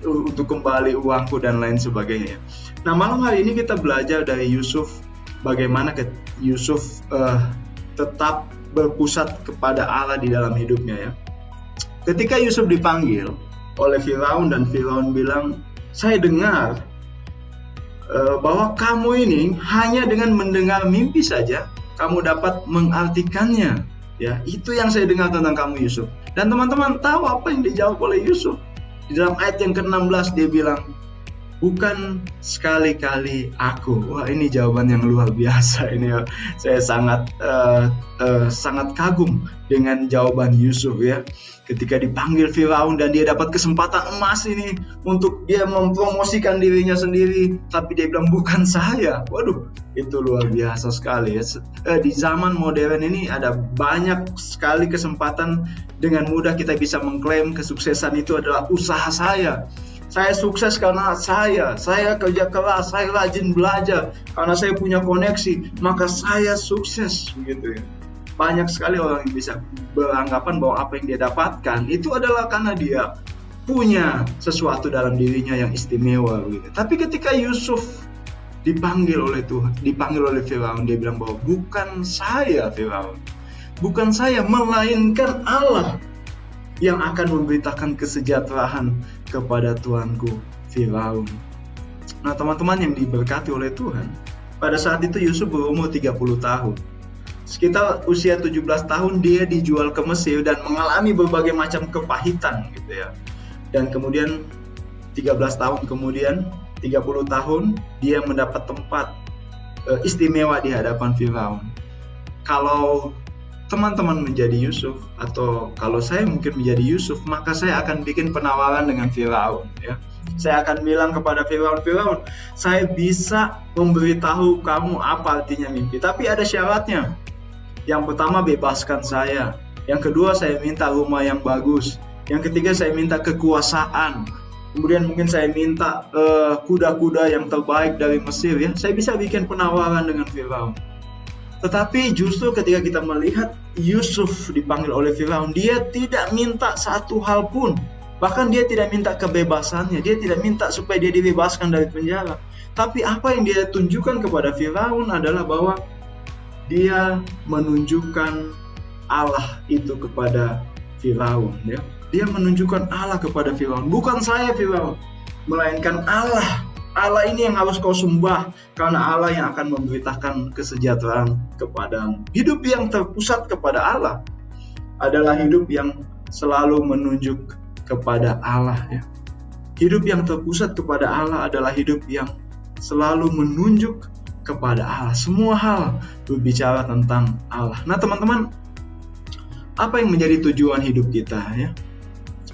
untuk kembali uangku dan lain sebagainya. Nah, malam hari ini kita belajar dari Yusuf bagaimana Yusuf tetap berpusat kepada Allah di dalam hidupnya ya. Ketika Yusuf dipanggil oleh Firaun dan Firaun bilang, "Saya dengar bahwa kamu ini hanya dengan mendengar mimpi saja kamu dapat mengartikannya ya. Itu yang saya dengar tentang kamu Yusuf." Dan teman-teman tahu apa yang dijawab oleh Yusuf? Di dalam ayat yang ke-16 dia bilang, "Bukan sekali-kali aku." Wah, ini jawaban yang luar biasa ini ya. Saya sangat kagum dengan jawaban Yusuf ya. Ketika dipanggil Firaun dan dia dapat kesempatan emas ini untuk dia mempromosikan dirinya sendiri, tapi dia bilang bukan saya. Waduh, itu luar biasa sekali ya. Di zaman modern ini ada banyak sekali kesempatan dengan mudah kita bisa mengklaim kesuksesan itu adalah usaha saya. Saya sukses karena saya kerja keras, saya rajin belajar, karena saya punya koneksi, maka saya sukses begitu ya. Banyak sekali orang yang bisa beranggapan bahwa apa yang dia dapatkan itu adalah karena dia punya sesuatu dalam dirinya yang istimewa begitu. Tapi ketika Yusuf dipanggil oleh Firaun, dia bilang bahwa bukan saya Firaun, bukan saya, melainkan Allah yang akan memberitakan kesejahteraan kepada tuanku Firaun. Nah teman-teman yang diberkati oleh Tuhan, pada saat itu Yusuf berumur 30 tahun. Sekitar usia 17 tahun dia dijual ke Mesir dan mengalami berbagai macam kepahitan gitu ya. Dan kemudian 13 tahun kemudian, 30 tahun dia mendapat tempat istimewa di hadapan Firaun. Kalau teman-teman menjadi Yusuf, atau kalau saya mungkin menjadi Yusuf, maka saya akan bikin penawaran dengan Firaun ya. Saya akan bilang kepada Firaun, saya bisa memberitahu kamu apa artinya mimpi, tapi ada syaratnya. Yang pertama, bebaskan saya. Yang kedua, saya minta rumah yang bagus. Yang ketiga, saya minta kekuasaan. Kemudian mungkin saya minta kuda-kuda yang terbaik dari Mesir ya. Saya bisa bikin penawaran dengan Firaun. Tetapi justru ketika kita melihat Yusuf dipanggil oleh Firaun, dia tidak minta satu hal pun. Bahkan dia tidak minta kebebasannya. Dia tidak minta supaya dia dibebaskan dari penjara. Tapi apa yang dia tunjukkan kepada Firaun adalah bahwa dia menunjukkan Allah itu kepada Firaun ya. Dia menunjukkan Allah kepada Firaun. Bukan saya Firaun, melainkan Allah. Allah ini yang harus kau sembah, karena Allah yang akan memberitakan kesejahteraan kepadamu. Hidup yang terpusat kepada Allah adalah hidup yang selalu menunjuk kepada Allah ya. Hidup yang terpusat kepada Allah adalah hidup yang selalu menunjuk kepada Allah. Semua hal berbicara tentang Allah. Nah teman-teman, apa yang menjadi tujuan hidup kita ya?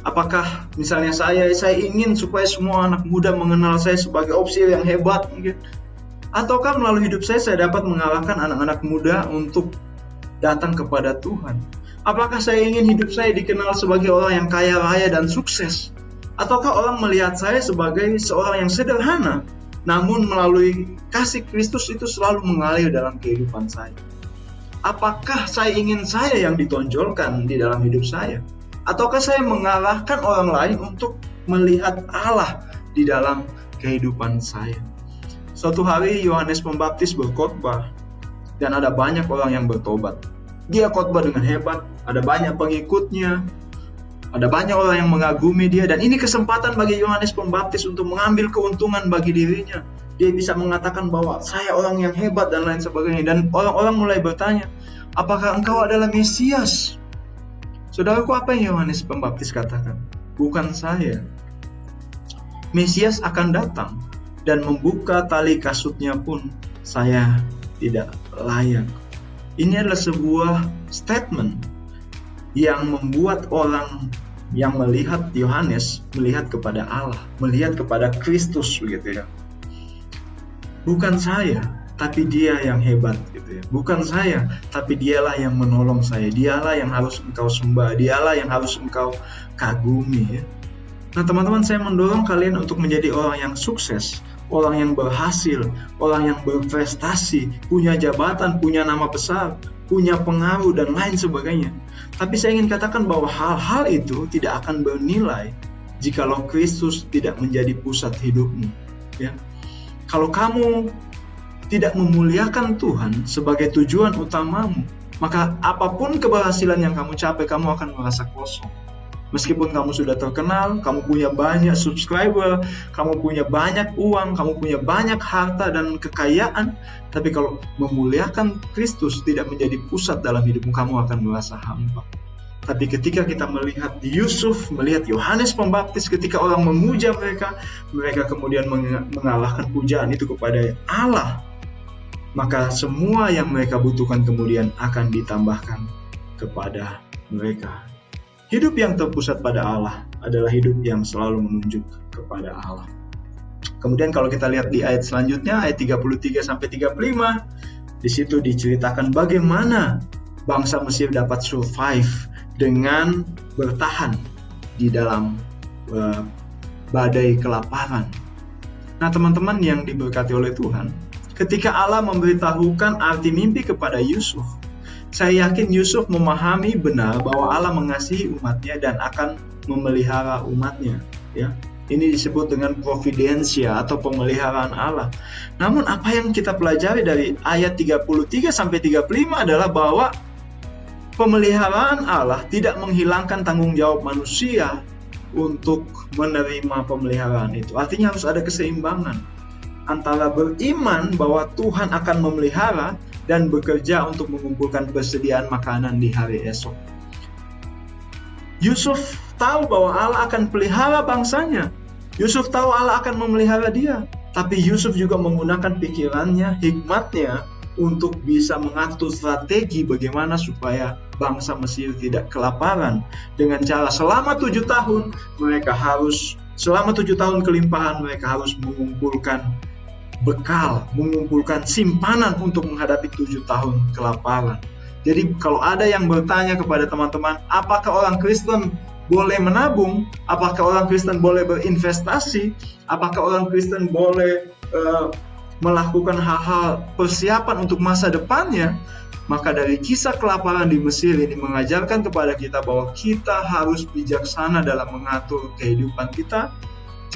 Apakah misalnya saya ingin supaya semua anak muda mengenal saya sebagai opsi yang hebat mungkin? Ataukah melalui hidup saya dapat mengalahkan anak-anak muda untuk datang kepada Tuhan? Apakah saya ingin hidup saya dikenal sebagai orang yang kaya raya dan sukses? Ataukah orang melihat saya sebagai seorang yang sederhana namun melalui kasih Kristus itu selalu mengalir dalam kehidupan saya. Apakah saya ingin saya yang ditonjolkan di dalam hidup saya? Ataukah saya mengalahkan orang lain untuk melihat Allah di dalam kehidupan saya? Suatu hari Yohanes Pembaptis berkhotbah dan ada banyak orang yang bertobat. Dia khotbah dengan hebat, ada banyak pengikutnya, ada banyak orang yang mengagumi dia, dan ini kesempatan bagi Yohanes Pembaptis untuk mengambil keuntungan bagi dirinya. Dia bisa mengatakan bahwa saya orang yang hebat dan lain sebagainya, dan orang-orang mulai bertanya, apakah engkau adalah Mesias? Saudaraku, apa yang Yohanes Pembaptis katakan? Bukan saya. Mesias akan datang dan membuka tali kasutnya pun saya tidak layak. Ini adalah sebuah statement yang membuat orang yang melihat Yohanes melihat kepada Allah, melihat kepada Kristus, begitu ya. Bukan saya, tapi dia yang hebat, gitu ya. Bukan saya, tapi dialah yang menolong saya. Dialah yang harus engkau sembah, dialah yang harus engkau kagumi, ya. Nah teman-teman, saya mendorong kalian untuk menjadi orang yang sukses, orang yang berhasil, orang yang berprestasi, punya jabatan, punya nama besar, punya pengaruh dan lain sebagainya. Tapi saya ingin katakan bahwa hal-hal itu tidak akan bernilai jikalau Kristus tidak menjadi pusat hidupmu, ya. Kalau kamu tidak memuliakan Tuhan sebagai tujuan utamamu, maka apapun keberhasilan yang kamu capai, kamu akan merasa kosong. Meskipun kamu sudah terkenal, kamu punya banyak subscriber, kamu punya banyak uang, kamu punya banyak harta dan kekayaan, tapi kalau memuliakan Kristus tidak menjadi pusat dalam hidupmu, kamu akan merasa hampa. Tapi ketika kita melihat Yusuf, melihat Yohanes Pembaptis, ketika orang memuja mereka, mereka kemudian mengalahkan pujaan itu kepada Allah, maka semua yang mereka butuhkan kemudian akan ditambahkan kepada mereka. Hidup yang terpusat pada Allah adalah hidup yang selalu menunjuk kepada Allah. Kemudian kalau kita lihat di ayat selanjutnya, ayat 33-35, di situ diceritakan bagaimana bangsa Mesir dapat survive dengan bertahan di dalam badai kelaparan. Nah teman-teman yang diberkati oleh Tuhan, ketika Allah memberitahukan arti mimpi kepada Yusuf, saya yakin Yusuf memahami benar bahwa Allah mengasihi umatnya dan akan memelihara umatnya, ya. Ini disebut dengan providensia atau pemeliharaan Allah. Namun apa yang kita pelajari dari ayat 33-35 adalah bahwa pemeliharaan Allah tidak menghilangkan tanggung jawab manusia untuk menerima pemeliharaan itu. Artinya harus ada keseimbangan antara beriman bahwa Tuhan akan memelihara dan bekerja untuk mengumpulkan persediaan makanan di hari esok. Yusuf tahu bahwa Allah akan pelihara bangsanya. Yusuf tahu Allah akan memelihara dia. Tapi Yusuf juga menggunakan pikirannya, hikmatnya untuk bisa mengatur strategi bagaimana supaya bangsa Mesir tidak kelaparan. Dengan cara selama 7 tahun selama 7 tahun kelimpahan mereka harus mengumpulkan bekal, mengumpulkan simpanan untuk menghadapi 7 tahun kelaparan. Jadi kalau ada yang bertanya kepada teman-teman, apakah orang Kristen boleh menabung? Apakah orang Kristen boleh berinvestasi? Apakah orang Kristen boleh melakukan hal-hal persiapan untuk masa depannya? Maka dari kisah kelaparan di Mesir ini mengajarkan kepada kita bahwa kita harus bijaksana dalam mengatur kehidupan kita,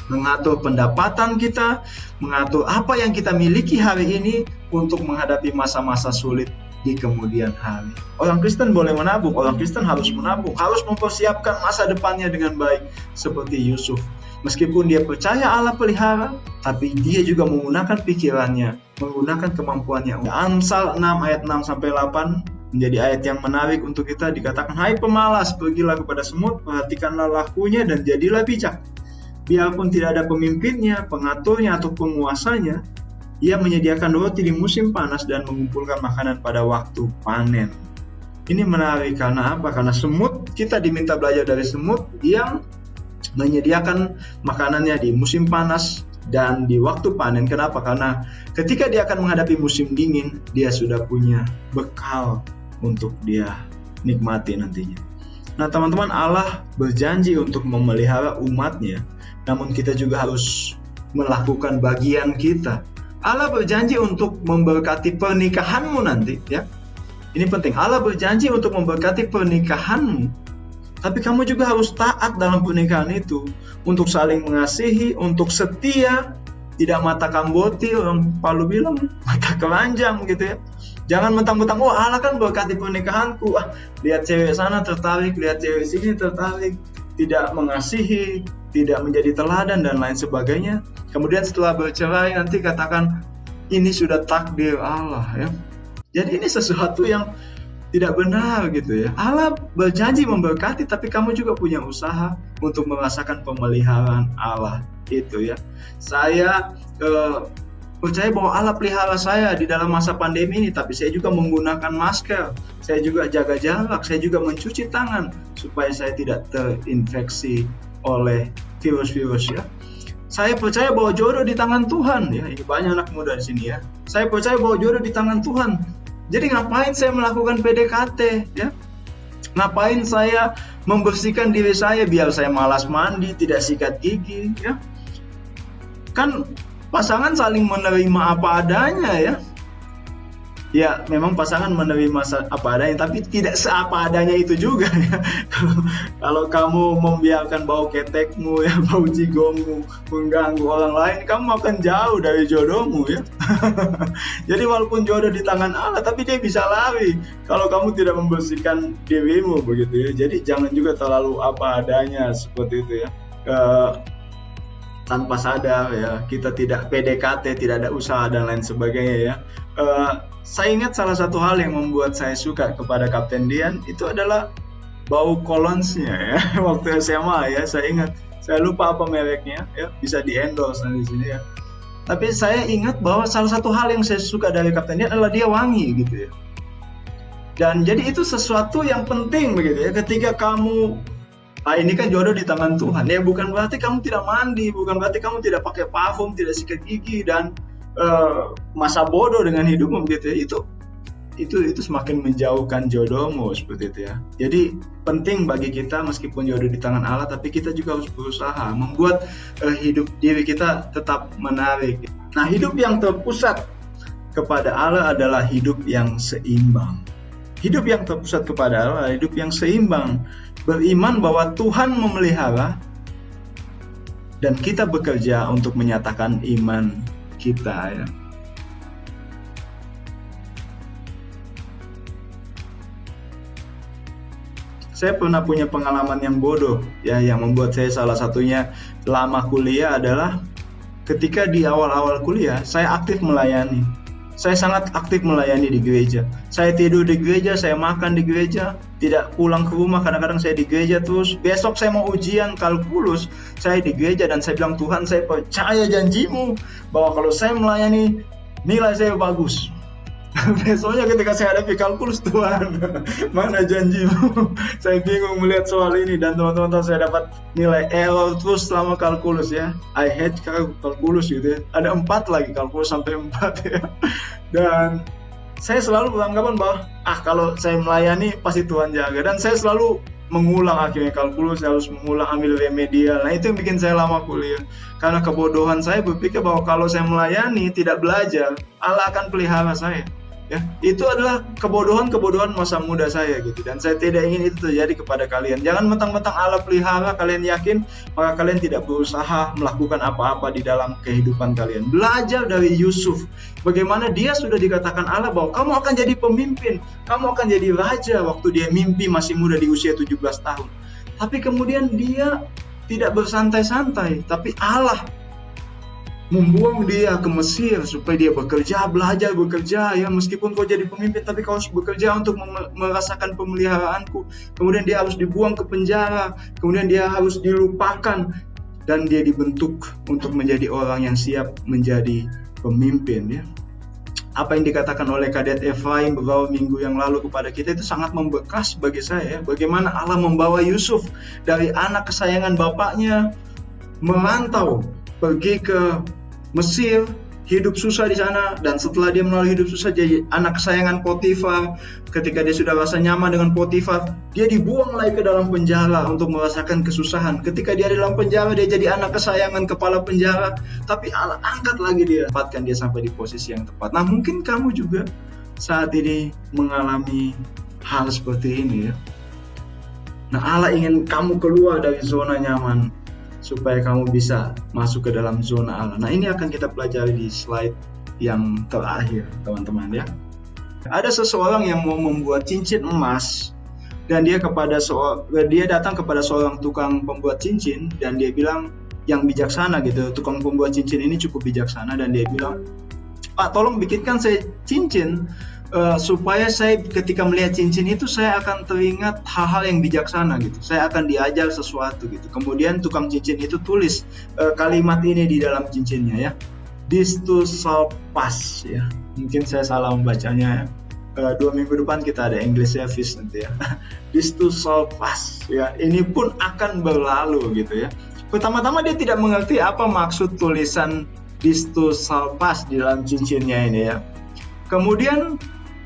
mengatur pendapatan kita, mengatur apa yang kita miliki hari ini untuk menghadapi masa-masa sulit di kemudian hari. Orang Kristen boleh menabung, orang Kristen harus menabung, harus mempersiapkan masa depannya dengan baik seperti Yusuf. Meskipun dia percaya Allah pelihara, tapi dia juga menggunakan pikirannya, menggunakan kemampuannya. Amsal 6 ayat 6-8 menjadi ayat yang menarik untuk kita. Dikatakan, hai pemalas, pergilah kepada semut, perhatikanlah lakunya dan jadilah bijak. Biarpun tidak ada pemimpinnya, pengaturnya, atau penguasanya, ia menyediakan roti di musim panas dan mengumpulkan makanan pada waktu panen. Ini menarik karena apa? Karena semut, kita diminta belajar dari semut yang menyediakan makanannya di musim panas dan di waktu panen. Kenapa? Karena ketika dia akan menghadapi musim dingin, dia sudah punya bekal untuk dia nikmati nantinya. Nah teman-teman, Allah berjanji untuk memelihara umatnya. Namun kita juga harus melakukan bagian kita. Allah berjanji untuk memberkati pernikahanmu nanti, ya. Ini penting. Allah berjanji untuk memberkati pernikahanmu. Tapi kamu juga harus taat dalam pernikahan itu, untuk saling mengasihi, untuk setia, tidak mata kamboti, orang Palu bilang mata keranjang gitu ya. Jangan mentang-mentang, oh Allah kan berkati pernikahanku, lihat cewek sana tertarik, lihat cewek sini tertarik, tidak mengasihi, tidak menjadi teladan dan lain sebagainya. Kemudian setelah bercerai nanti katakan ini sudah takdir Allah, ya. Jadi ini sesuatu yang tidak benar gitu ya. Allah berjanji memberkati, tapi kamu juga punya usaha untuk merasakan pemeliharaan Allah itu ya. Saya percaya bahwa Allah pelihara saya di dalam masa pandemi ini, tapi saya juga menggunakan masker, saya juga jaga jarak, saya juga mencuci tangan supaya saya tidak terinfeksi oleh virus-virus ya. Saya percaya bahwa jodoh di tangan Tuhan ya. Ini banyak anak muda di sini ya. Saya percaya bahwa jodoh di tangan Tuhan. Jadi ngapain saya melakukan PDKT ya? Ngapain saya membersihkan diri saya biar saya malas mandi, tidak sikat gigi ya? Kan pasangan saling menerima apa adanya ya. Ya memang pasangan menerima apa adanya, tapi tidak seapa adanya itu juga ya. Kalau kamu membiarkan bau ketekmu ya, bau jigongmu mengganggu orang lain, kamu akan jauh dari jodohmu ya. Jadi walaupun jodoh di tangan Allah, tapi dia bisa lari kalau kamu tidak membersihkan dirimu begitu ya. Jadi jangan juga terlalu apa adanya seperti itu ya. Tanpa sadar ya, kita tidak PDKT, tidak ada usaha dan lain sebagainya ya. Saya ingat salah satu hal yang membuat saya suka kepada Kapten Dian itu adalah bau kolonsnya ya. Waktu SMA ya, saya ingat, saya lupa apa mereknya ya, bisa di endorse di sini ya. Tapi saya ingat bahwa salah satu hal yang saya suka dari Kapten Dian adalah dia wangi gitu ya. Dan jadi itu sesuatu yang penting begitu ya, ketika kamu ini kan jodoh di tangan Tuhan ya, bukan berarti kamu tidak mandi, bukan berarti kamu tidak pakai parfum, tidak sikat gigi dan masa bodoh dengan hidupmu gitu ya. Itu semakin menjauhkan jodohmu seperti itu ya. Jadi penting bagi kita meskipun jodoh di tangan Allah, tapi kita juga harus berusaha membuat hidup diri kita tetap menarik. Nah, hidup yang terpusat kepada Allah adalah hidup yang seimbang. Hidup yang terpusat kepada Allah, hidup yang seimbang, beriman bahwa Tuhan memelihara dan kita bekerja untuk menyatakan iman kita ya. Saya pernah punya pengalaman yang bodoh ya, yang membuat saya salah satunya lama kuliah adalah ketika di awal-awal kuliah saya aktif melayani. Saya sangat aktif melayani di gereja. Saya tidur di gereja, saya makan di gereja, tidak pulang ke rumah, kadang-kadang saya di gereja terus. Besok saya mau ujian kalkulus, saya di gereja dan saya bilang, Tuhan, saya percaya janjimu bahwa kalau saya melayani, nilai saya bagus. Besoknya ketika saya hadapi kalkulus, Tuhan, mana janjimu? Saya bingung melihat soal ini dan teman-teman tahu saya dapat nilai error terus selama kalkulus ya. I hate kalkulus gitu ya. Ada 4 lagi, kalkulus sampai 4 ya. Dan saya selalu beranggapan bahwa kalau saya melayani pasti Tuhan jaga, dan saya selalu mengulang akhirnya kalkulus, saya harus mengulang, ambil remedial. Nah itu yang bikin saya lama kuliah, karena kebodohan saya berpikir bahwa kalau saya melayani tidak belajar, Allah akan pelihara saya. Ya, itu adalah kebodohan masa muda saya gitu, dan saya tidak ingin itu terjadi kepada kalian. Jangan mentang-mentang Allah pelihara, kalian yakin, maka kalian tidak berusaha melakukan apa-apa di dalam kehidupan kalian. Belajar dari Yusuf, bagaimana dia sudah dikatakan Allah bahwa kamu akan jadi pemimpin, kamu akan jadi raja waktu dia mimpi masih muda di usia 17 tahun. Tapi kemudian dia tidak bersantai-santai, tapi Allah membuang dia ke Mesir supaya dia bekerja, belajar bekerja ya, meskipun kau jadi pemimpin tapi kau harus bekerja untuk merasakan pemeliharaanku. Kemudian dia harus dibuang ke penjara, kemudian dia harus dilupakan, dan dia dibentuk untuk menjadi orang yang siap menjadi pemimpin ya. Apa yang dikatakan oleh Kadet Efraim beberapa minggu yang lalu kepada kita itu sangat membekas bagi saya. Bagaimana Allah membawa Yusuf dari anak kesayangan bapaknya merantau pergi ke Mesir, hidup susah di sana, dan setelah dia melalui hidup susah jadi anak kesayangan Potifar. Ketika dia sudah rasa nyaman dengan Potifar, dia dibuang lagi ke dalam penjara untuk merasakan kesusahan. Ketika dia di dalam penjara, dia jadi anak kesayangan kepala penjara, tapi Allah angkat lagi dia, tempatkan dia sampai di posisi yang tepat. Nah, mungkin kamu juga saat ini mengalami hal seperti ini ya. Nah, Allah ingin kamu keluar dari zona nyaman supaya kamu bisa masuk ke dalam zona Allah. Nah, ini akan kita pelajari di slide yang terakhir, teman-teman ya. Ada seseorang yang mau membuat cincin emas, dan dia datang kepada seorang tukang pembuat cincin, dan dia bilang, yang bijaksana gitu, tukang pembuat cincin ini cukup bijaksana, dan dia bilang, "Pak, tolong bikinkan saya cincin supaya saya ketika melihat cincin itu saya akan teringat hal-hal yang bijaksana gitu. Saya akan diajar sesuatu gitu." Kemudian tukang cincin itu tulis kalimat ini di dalam cincinnya ya. "This too shall pass" ya. Mungkin saya salah membacanya. 2 minggu depan kita ada English service nanti ya. "This too shall pass" ya. Ini pun akan berlalu gitu ya. Pertama-tama dia tidak mengerti apa maksud tulisan "This too shall pass" di dalam cincinnya ini ya. Kemudian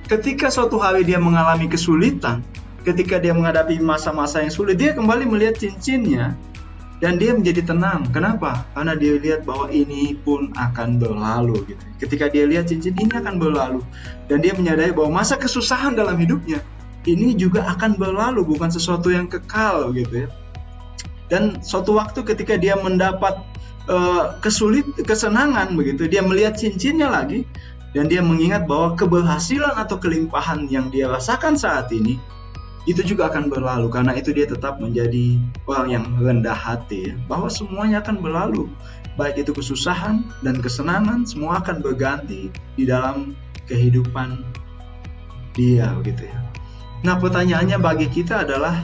ketika suatu hari dia mengalami kesulitan, ketika dia menghadapi masa-masa yang sulit, dia kembali melihat cincinnya dan dia menjadi tenang. Kenapa? Karena dia lihat bahwa ini pun akan berlalu gitu. Ketika dia lihat cincin ini akan berlalu, dan dia menyadari bahwa masa kesusahan dalam hidupnya ini juga akan berlalu, bukan sesuatu yang kekal gitu ya. Dan suatu waktu ketika dia mendapat kesenangan begitu, dia melihat cincinnya lagi, dan dia mengingat bahwa keberhasilan atau kelimpahan yang dia rasakan saat ini itu juga akan berlalu. Karena itu dia tetap menjadi orang yang rendah hati ya, bahwa semuanya akan berlalu, baik itu kesusahan dan kesenangan, semua akan berganti di dalam kehidupan dia gitu ya. Nah, pertanyaannya bagi kita adalah,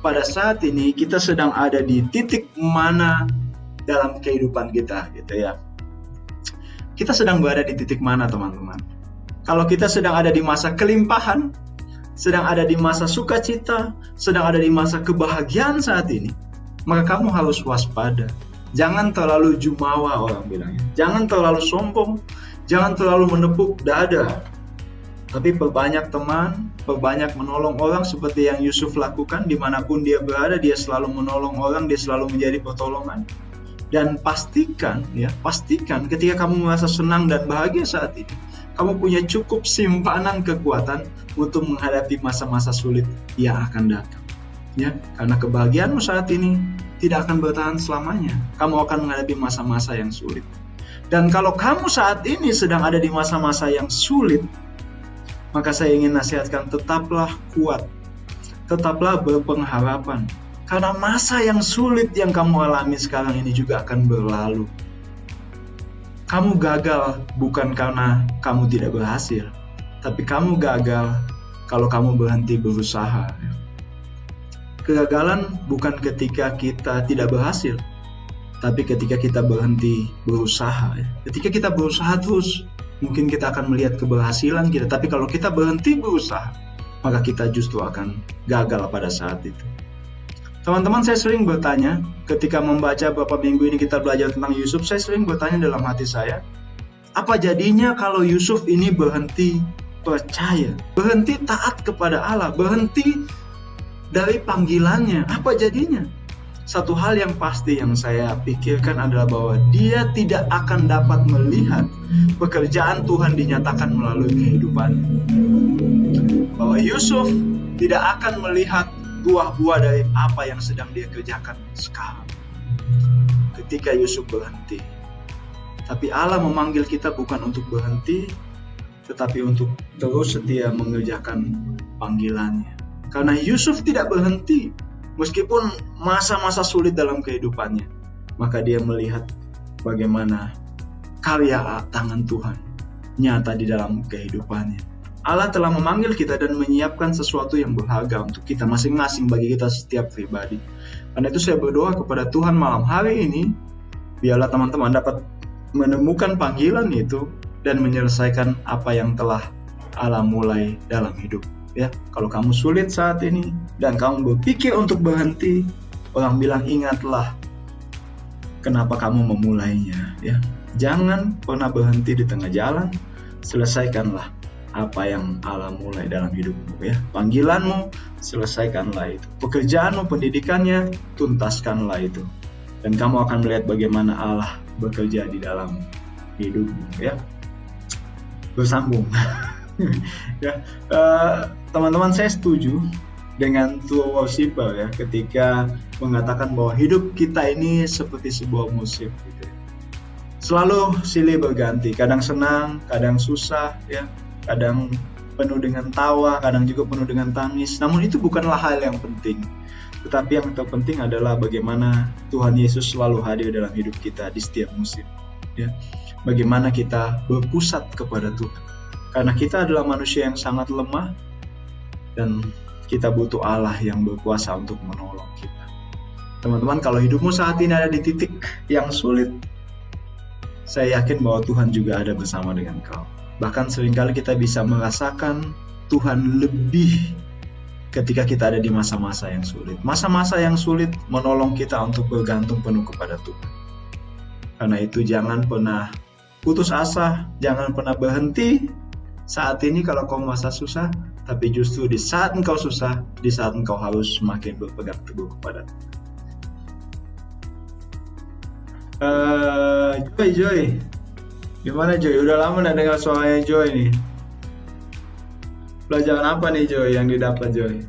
pada saat ini kita sedang ada di titik mana dalam kehidupan kita gitu ya. Kita sedang berada di titik mana, teman-teman? Kalau kita sedang ada di masa kelimpahan, sedang ada di masa sukacita, sedang ada di masa kebahagiaan saat ini, maka kamu harus waspada. Jangan terlalu jumawa, orang bilangnya. Jangan terlalu sombong, jangan terlalu menepuk dada. Tapi perbanyak teman, perbanyak menolong orang seperti yang Yusuf lakukan. Dimanapun dia berada, dia selalu menolong orang, dia selalu menjadi pertolongan. Dan pastikan ketika kamu merasa senang dan bahagia saat ini, kamu punya cukup simpanan kekuatan untuk menghadapi masa-masa sulit yang akan datang. Ya, karena kebahagiaanmu saat ini tidak akan bertahan selamanya. Kamu akan menghadapi masa-masa yang sulit. Dan kalau kamu saat ini sedang ada di masa-masa yang sulit, maka saya ingin nasihatkan, tetaplah kuat, tetaplah berpengharapan. Karena masa yang sulit yang kamu alami sekarang ini juga akan berlalu. Kamu gagal bukan karena kamu tidak berhasil, tapi kamu gagal kalau kamu berhenti berusaha. Kegagalan bukan ketika kita tidak berhasil, tapi ketika kita berhenti berusaha. Ketika kita berusaha terus, mungkin kita akan melihat keberhasilan kita, tapi kalau kita berhenti berusaha, maka kita justru akan gagal pada saat itu. Teman-teman, saya sering bertanya, ketika membaca beberapa minggu ini kita belajar tentang Yusuf, saya sering bertanya dalam hati saya, apa jadinya kalau Yusuf ini berhenti percaya, berhenti taat kepada Allah, berhenti dari panggilannya, apa jadinya? Satu hal yang pasti yang saya pikirkan adalah bahwa dia tidak akan dapat melihat pekerjaan Tuhan dinyatakan melalui kehidupan. Bahwa Yusuf tidak akan melihat buah-buah dari apa yang sedang dia kerjakan sekarang ketika Yusuf berhenti. Tapi Allah memanggil kita bukan untuk berhenti, tetapi untuk terus setia mengerjakan panggilannya. Karena Yusuf tidak berhenti meskipun masa-masa sulit dalam kehidupannya, maka dia melihat bagaimana karya tangan Tuhan nyata di dalam kehidupannya. Allah telah memanggil kita dan menyiapkan sesuatu yang berharga untuk kita masing-masing, bagi kita setiap pribadi. Karena itu saya berdoa kepada Tuhan malam hari ini, biarlah teman-teman dapat menemukan panggilan itu dan menyelesaikan apa yang telah Allah mulai dalam hidup. Ya, kalau kamu sulit saat ini dan kamu berpikir untuk berhenti, orang bilang ingatlah kenapa kamu memulainya. Ya, Jangan pernah berhenti di tengah jalan. Selesaikanlah apa yang Allah mulai dalam hidupmu ya. Panggilanmu, selesaikanlah itu. Pekerjaanmu, pendidikannya, tuntaskanlah itu. Dan kamu akan melihat bagaimana Allah bekerja di dalam hidupmu ya. Bersambung. Ya, teman-teman, saya setuju dengan tua worshiper ya ketika mengatakan bahwa hidup kita ini seperti sebuah musik gitu ya. Selalu silih berganti, kadang senang, kadang susah ya, kadang penuh dengan tawa, kadang juga penuh dengan tangis. Namun itu bukanlah hal yang penting. Tetapi yang terpenting adalah bagaimana Tuhan Yesus selalu hadir dalam hidup kita di setiap musim ya. Bagaimana kita berpusat kepada Tuhan. Karena kita adalah manusia yang sangat lemah dan kita butuh Allah yang berkuasa untuk menolong kita. Teman-teman, kalau hidupmu saat ini ada di titik yang sulit, saya yakin bahwa Tuhan juga ada bersama dengan kau. Bahkan seringkali kita bisa merasakan Tuhan lebih ketika kita ada di masa-masa yang sulit. Masa-masa yang sulit menolong kita untuk bergantung penuh kepada Tuhan. Karena itu jangan pernah putus asa, jangan pernah berhenti saat ini kalau kau merasa susah, tapi justru di saat engkau susah, di saat engkau harus semakin berpegang teguh kepada Tuhan. Joy, gimana Joy? Udah lama gak dengar suaranya Joy nih. Pelajaran apa nih Joy yang didapat Joy?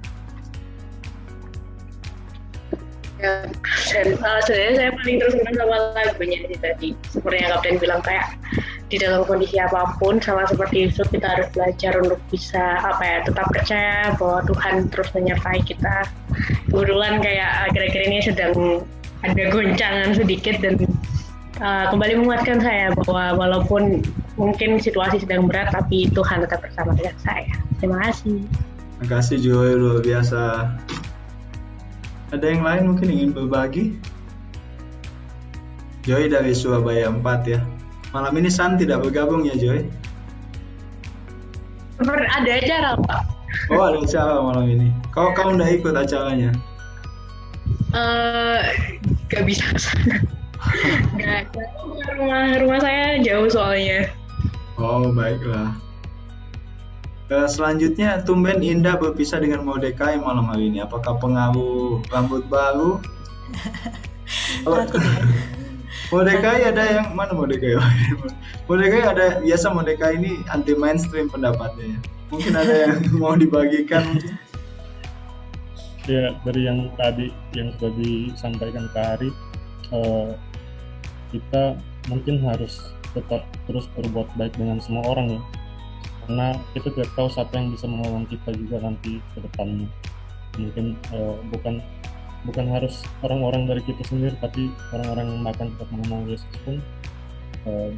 Ya, sebenarnya saya paling terus senang sama lagunya sih tadi. Seperti yang Kapten bilang, kayak di dalam kondisi apapun, sama seperti Yusuf, kita harus belajar untuk bisa tetap percaya bahwa Tuhan terus menyertai kita. Kebetulan kayak akhir-akhir ini sedang ada goncangan sedikit dan kembali menguatkan saya bahwa walaupun mungkin situasi sedang berat, tapi Tuhan tetap bersama dengan saya. Terima kasih. Terima kasih Joy, luar biasa. Ada yang lain mungkin ingin berbagi? Joy dari Surabaya 4 ya. Malam ini San tidak bergabung ya Joy? Ada acara Pak. Oh, ada acara malam ini. Kau udah ikut acaranya? Gak bisa. Gak. Rumah saya jauh soalnya. Oh, baiklah. Selanjutnya, tumben Indah berpisah dengan Mordekai malam hari ini. Apakah pengaruh rambut baru? Mordekai ada yang mana Mordekai? Mordekai ada, biasa Mordekai ini anti mainstream pendapatnya. Mungkin ada yang mau dibagikan mungkin? Ya, dari yang tadi yang sudah disampaikan Kak Ari, kita mungkin harus tetap terus berbuat baik dengan semua orang ya. Karena kita tidak tahu siapa yang bisa menolong kita juga nanti ke depannya. Mungkin bukan harus orang-orang dari kita sendiri, tapi orang-orang yang akan tetap mengenal Yesus pun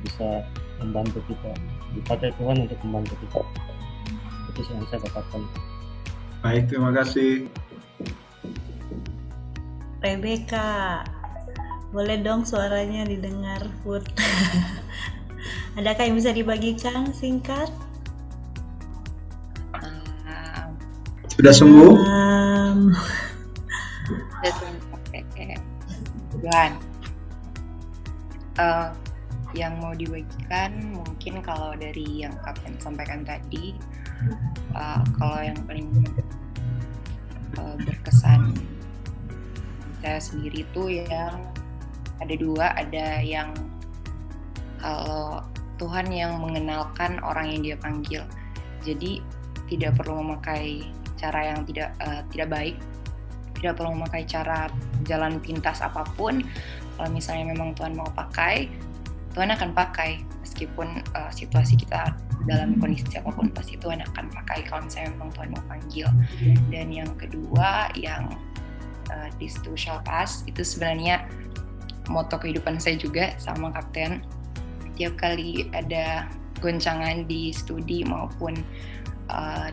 bisa membantu kita, dipakai Tuhan untuk membantu kita. Itu yang saya katakan. Baik, terima kasih. Rebecca, boleh dong suaranya didengar, Put. Adakah yang bisa dibagikan singkat? Sudah sembuh? Tuhan. Yang mau dibagikan mungkin kalau dari yang Kapten sampaikan tadi, kalau yang paling berkesan saya sendiri itu yang ada dua, ada yang kalau Tuhan yang mengenalkan orang yang Dia panggil, jadi tidak perlu memakai cara yang tidak baik, tidak perlu memakai cara jalan pintas apapun. Kalau misalnya memang Tuhan mau pakai, Tuhan akan pakai meskipun situasi kita dalam kondisi apapun, pasti Tuhan akan pakai kalau misalnya memang Tuhan mau panggil. Dan yang kedua, yang this too shall pass, itu sebenarnya moto kehidupan saya juga sama Kapten. Tiap kali ada goncangan di studi maupun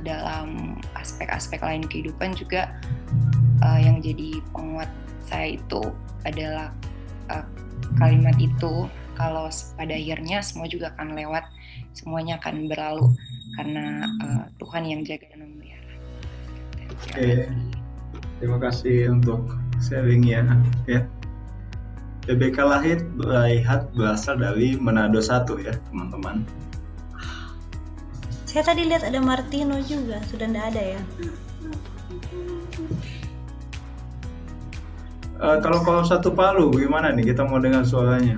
dalam aspek-aspek lain kehidupan juga, yang jadi penguat saya itu adalah kalimat itu, kalau pada akhirnya semua juga akan lewat, semuanya akan berlalu karena Tuhan yang jaga dan memelihara. Terima kasih untuk sharingnya ya. PBK Laihat berasal dari Manado 1 ya teman-teman. Saya tadi lihat ada Martino juga, sudah tidak ada ya. Kalau satu Palu gimana nih, kita mau dengar suaranya?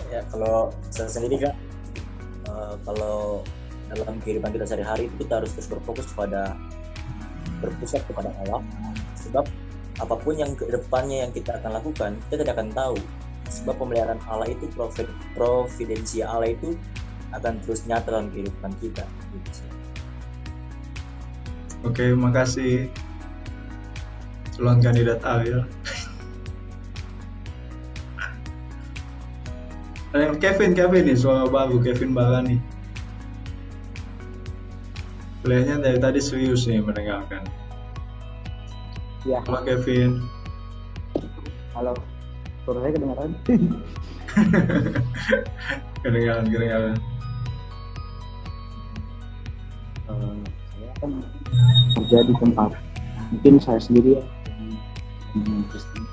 Ya, kalau saya sendiri Kak, kalau dalam kehidupan kita sehari-hari itu kita harus terus berpusat kepada Allah, sebab apapun yang ke depannya yang kita akan lakukan, kita tidak akan tahu, sebab pemeliharaan Allah itu, providensia Allah itu akan terus nyata dalam kehidupan kita. Oke, makasih calon kandidat Ariel. Kevin nih, suara baru Kevin Barani. Kelihatannya dari tadi serius nih mendengarkan. Ya. Halo Kevin. Halo. Suara saya kedengaran? Kedengaran. Saya kan kerja di tempat. Mungkin saya sendiri ya. Kristen.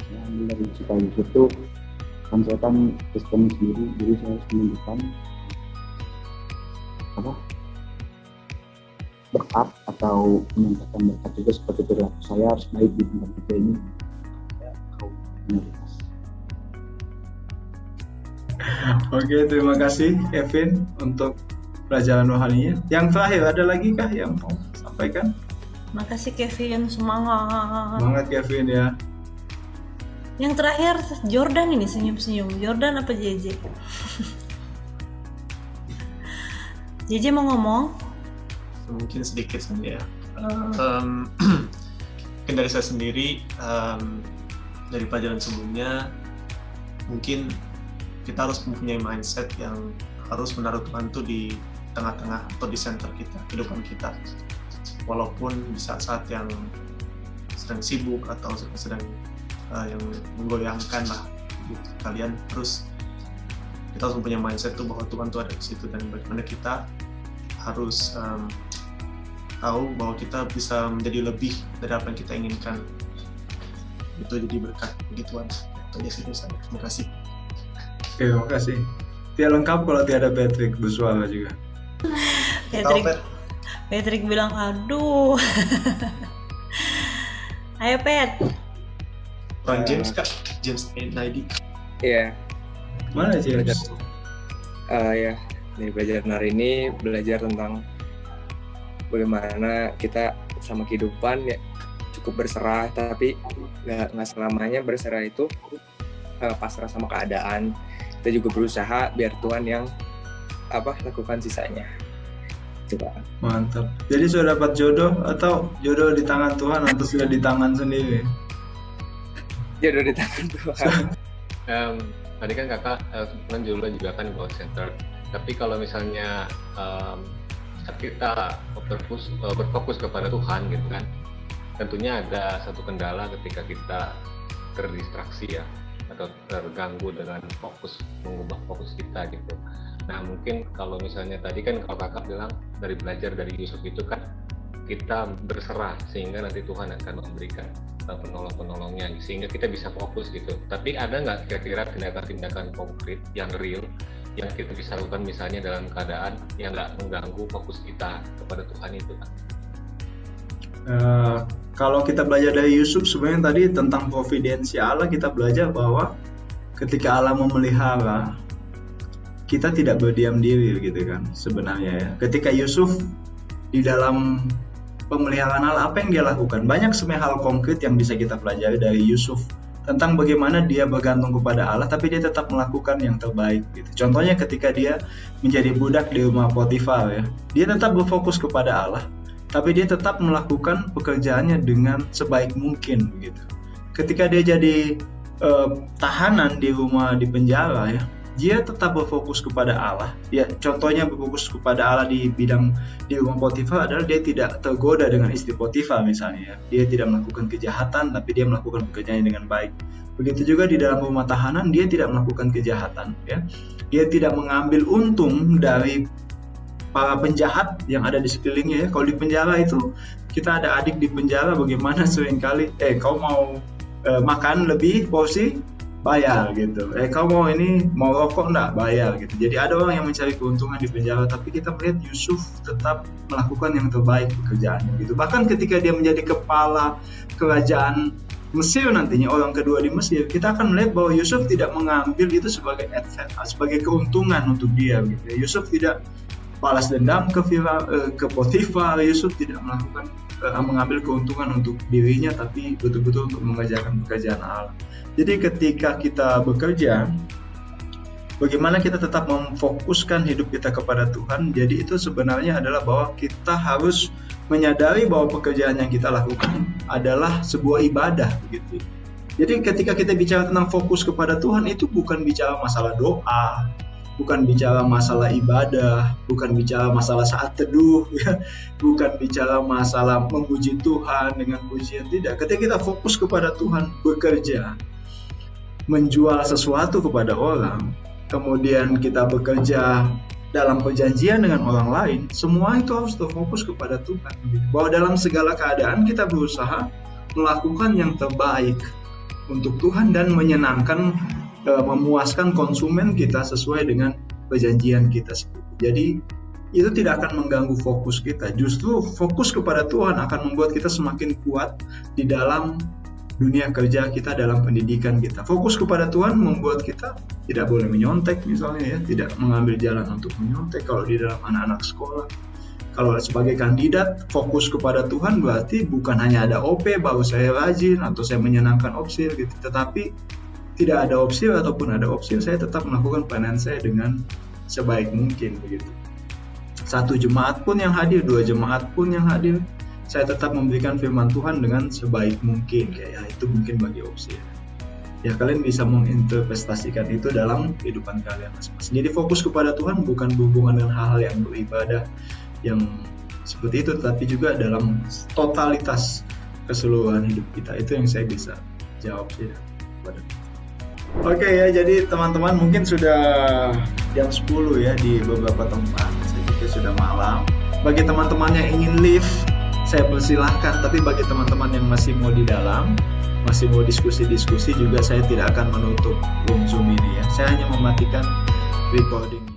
Saya ambil dari Cipayus itu. Kan saya kan Kristen sendiri, jadi saya harus menunjukkan berkat atau menyampaikan berkat juga seperti perilaku saya harus baik di tempat kerja ini. Oke, terima kasih Kevin untuk pelajaran rohaninya. Yang terakhir ada lagi kah yang mau sampaikan? Makasih Kevin, semangat. Semangat Kevin ya. Yang terakhir Jordan ini senyum-senyum. Jordan apa JJ? JJ mau ngomong? Mungkin sedikit saja ya. Mungkin dari saya sendiri, dari pelajaran sebelumnya, mungkin kita harus mempunyai mindset yang harus menaruh Tuhan itu di tengah-tengah atau di center kita, kehidupan kita. Walaupun di saat-saat yang sedang sibuk atau sedang yang menggoyangkan lah gitu, kalian terus kita harus mempunyai mindset itu bahwa Tuhan itu ada di situ, dan bagaimana kita harus tahu bahwa kita bisa menjadi lebih dari apa yang kita inginkan. Itu jadi berkat begituan. Itu aja sih saya. Terima kasih. Oke, terima kasih. Tidak lengkap kalau tidak ada Patrick bersuara juga. Patrick bilang aduh. Ayo Pat. James Kak, James Naidi. Iya. Mana James? Ya, dari pelajaran hari ini belajar tentang bagaimana kita sama kehidupan ya cukup berserah, tapi nggak selamanya berserah itu pasrah sama keadaan. Kita juga berusaha biar Tuhan yang lakukan sisanya. Coba. Mantap. Jadi sudah dapat jodoh atau jodoh di tangan Tuhan atau sudah di tangan sendiri? Jodoh di tangan Tuhan. Tadi kan kakak kebetulan jodoh juga kan God center. Tapi kalau misalnya kita berfokus kepada Tuhan gitu kan, tentunya ada satu kendala ketika kita terdistraksi ya, atau terganggu dengan mengubah fokus kita gitu. Nah mungkin kalau misalnya tadi kan kalau kakak bilang dari belajar dari Yusuf itu kan kita berserah sehingga nanti Tuhan akan memberikan penolong-penolongnya sehingga kita bisa fokus gitu. Tapi ada nggak kira-kira tindakan-tindakan konkret yang real yang kita bisa lakukan misalnya dalam keadaan yang nggak mengganggu fokus kita kepada Tuhan itu kan? Kalau kita belajar dari Yusuf sebenarnya tadi tentang providensia Allah, kita belajar bahwa ketika Allah memelihara kita tidak berdiam diri gitu kan sebenarnya ya. Ketika Yusuf di dalam pemeliharaan Allah, apa yang dia lakukan? Banyak sebenarnya hal konkret yang bisa kita pelajari dari Yusuf tentang bagaimana dia bergantung kepada Allah tapi dia tetap melakukan yang terbaik gitu. Contohnya ketika dia menjadi budak di rumah Potifar ya, dia tetap berfokus kepada Allah tapi dia tetap melakukan pekerjaannya dengan sebaik mungkin begitu. Ketika dia jadi tahanan di penjara ya, dia tetap berfokus kepada Allah. Ya, contohnya berfokus kepada Allah di rumah Potifar adalah dia tidak tergoda dengan istri Potifar misalnya. Dia tidak melakukan kejahatan, tapi dia melakukan pekerjaannya dengan baik. Begitu juga di dalam rumah tahanan, dia tidak melakukan kejahatan. Ya, dia tidak mengambil untung dari para penjahat yang ada di sekelilingnya ya. Kalau di penjara itu kita ada adik di penjara, bagaimana seringkali kau mau makan lebih porsi, bayar gitu. Kau mau rokok enggak, bayar gitu. Jadi ada orang yang mencari keuntungan di penjara, tapi kita melihat Yusuf tetap melakukan yang terbaik pekerjaannya gitu. Bahkan ketika dia menjadi kepala kerajaan Mesir nantinya, orang kedua di Mesir, kita akan melihat bahwa Yusuf tidak mengambil itu sebagai sebagai keuntungan untuk dia gitu. Yusuf tidak balas dendam ke Potifar. Yusuf tidak mengambil keuntungan untuk dirinya, tapi betul-betul untuk mengerjakan pekerjaan Allah. Jadi ketika kita bekerja, bagaimana kita tetap memfokuskan hidup kita kepada Tuhan. Jadi itu sebenarnya adalah bahwa kita harus menyadari bahwa pekerjaan yang kita lakukan adalah sebuah ibadah begitu. Jadi ketika kita bicara tentang fokus kepada Tuhan, itu bukan bicara masalah doa, bukan bicara masalah ibadah, bukan bicara masalah saat teduh, ya, bukan bicara masalah memuji Tuhan dengan pujian, tidak. Ketika kita fokus kepada Tuhan, bekerja, menjual sesuatu kepada orang, kemudian kita bekerja dalam perjanjian dengan orang lain, semua itu harus terfokus kepada Tuhan. Bahwa dalam segala keadaan kita berusaha melakukan yang terbaik untuk Tuhan dan menyenangkan, memuaskan konsumen kita sesuai dengan perjanjian kita. Jadi itu tidak akan mengganggu fokus kita. Justru fokus kepada Tuhan akan membuat kita semakin kuat di dalam dunia kerja kita, dalam pendidikan kita. Fokus kepada Tuhan membuat kita tidak boleh menyontek misalnya ya, tidak mengambil jalan untuk menyontek kalau di dalam anak-anak sekolah. Kalau sebagai kandidat, fokus kepada Tuhan berarti bukan hanya ada OP baru saya rajin atau saya menyenangkan OPSIL gitu, tetapi tidak ada OPSIL ataupun ada OPSIL, saya tetap melakukan pelayanan saya dengan sebaik mungkin begitu. 1 jemaat pun yang hadir, 2 jemaat pun yang hadir, saya tetap memberikan firman Tuhan dengan sebaik mungkin. Kayak itu mungkin bagi OPSIL. Ya kalian bisa menginterpretasikan itu dalam kehidupan kalian masing-masing. Jadi fokus kepada Tuhan bukan berhubungan dengan hal-hal yang beribadah yang seperti itu, tapi juga dalam totalitas keseluruhan hidup kita. Itu yang saya bisa jawab sih. Oke ya, jadi teman-teman mungkin sudah jam 10 ya di beberapa tempat. Saya pikir sudah malam. Bagi teman-teman yang ingin live, saya persilahkan, tapi bagi teman-teman yang masih mau di dalam, masih mau diskusi-diskusi juga, saya tidak akan menutup room Zoom ini ya. Saya hanya mematikan recording.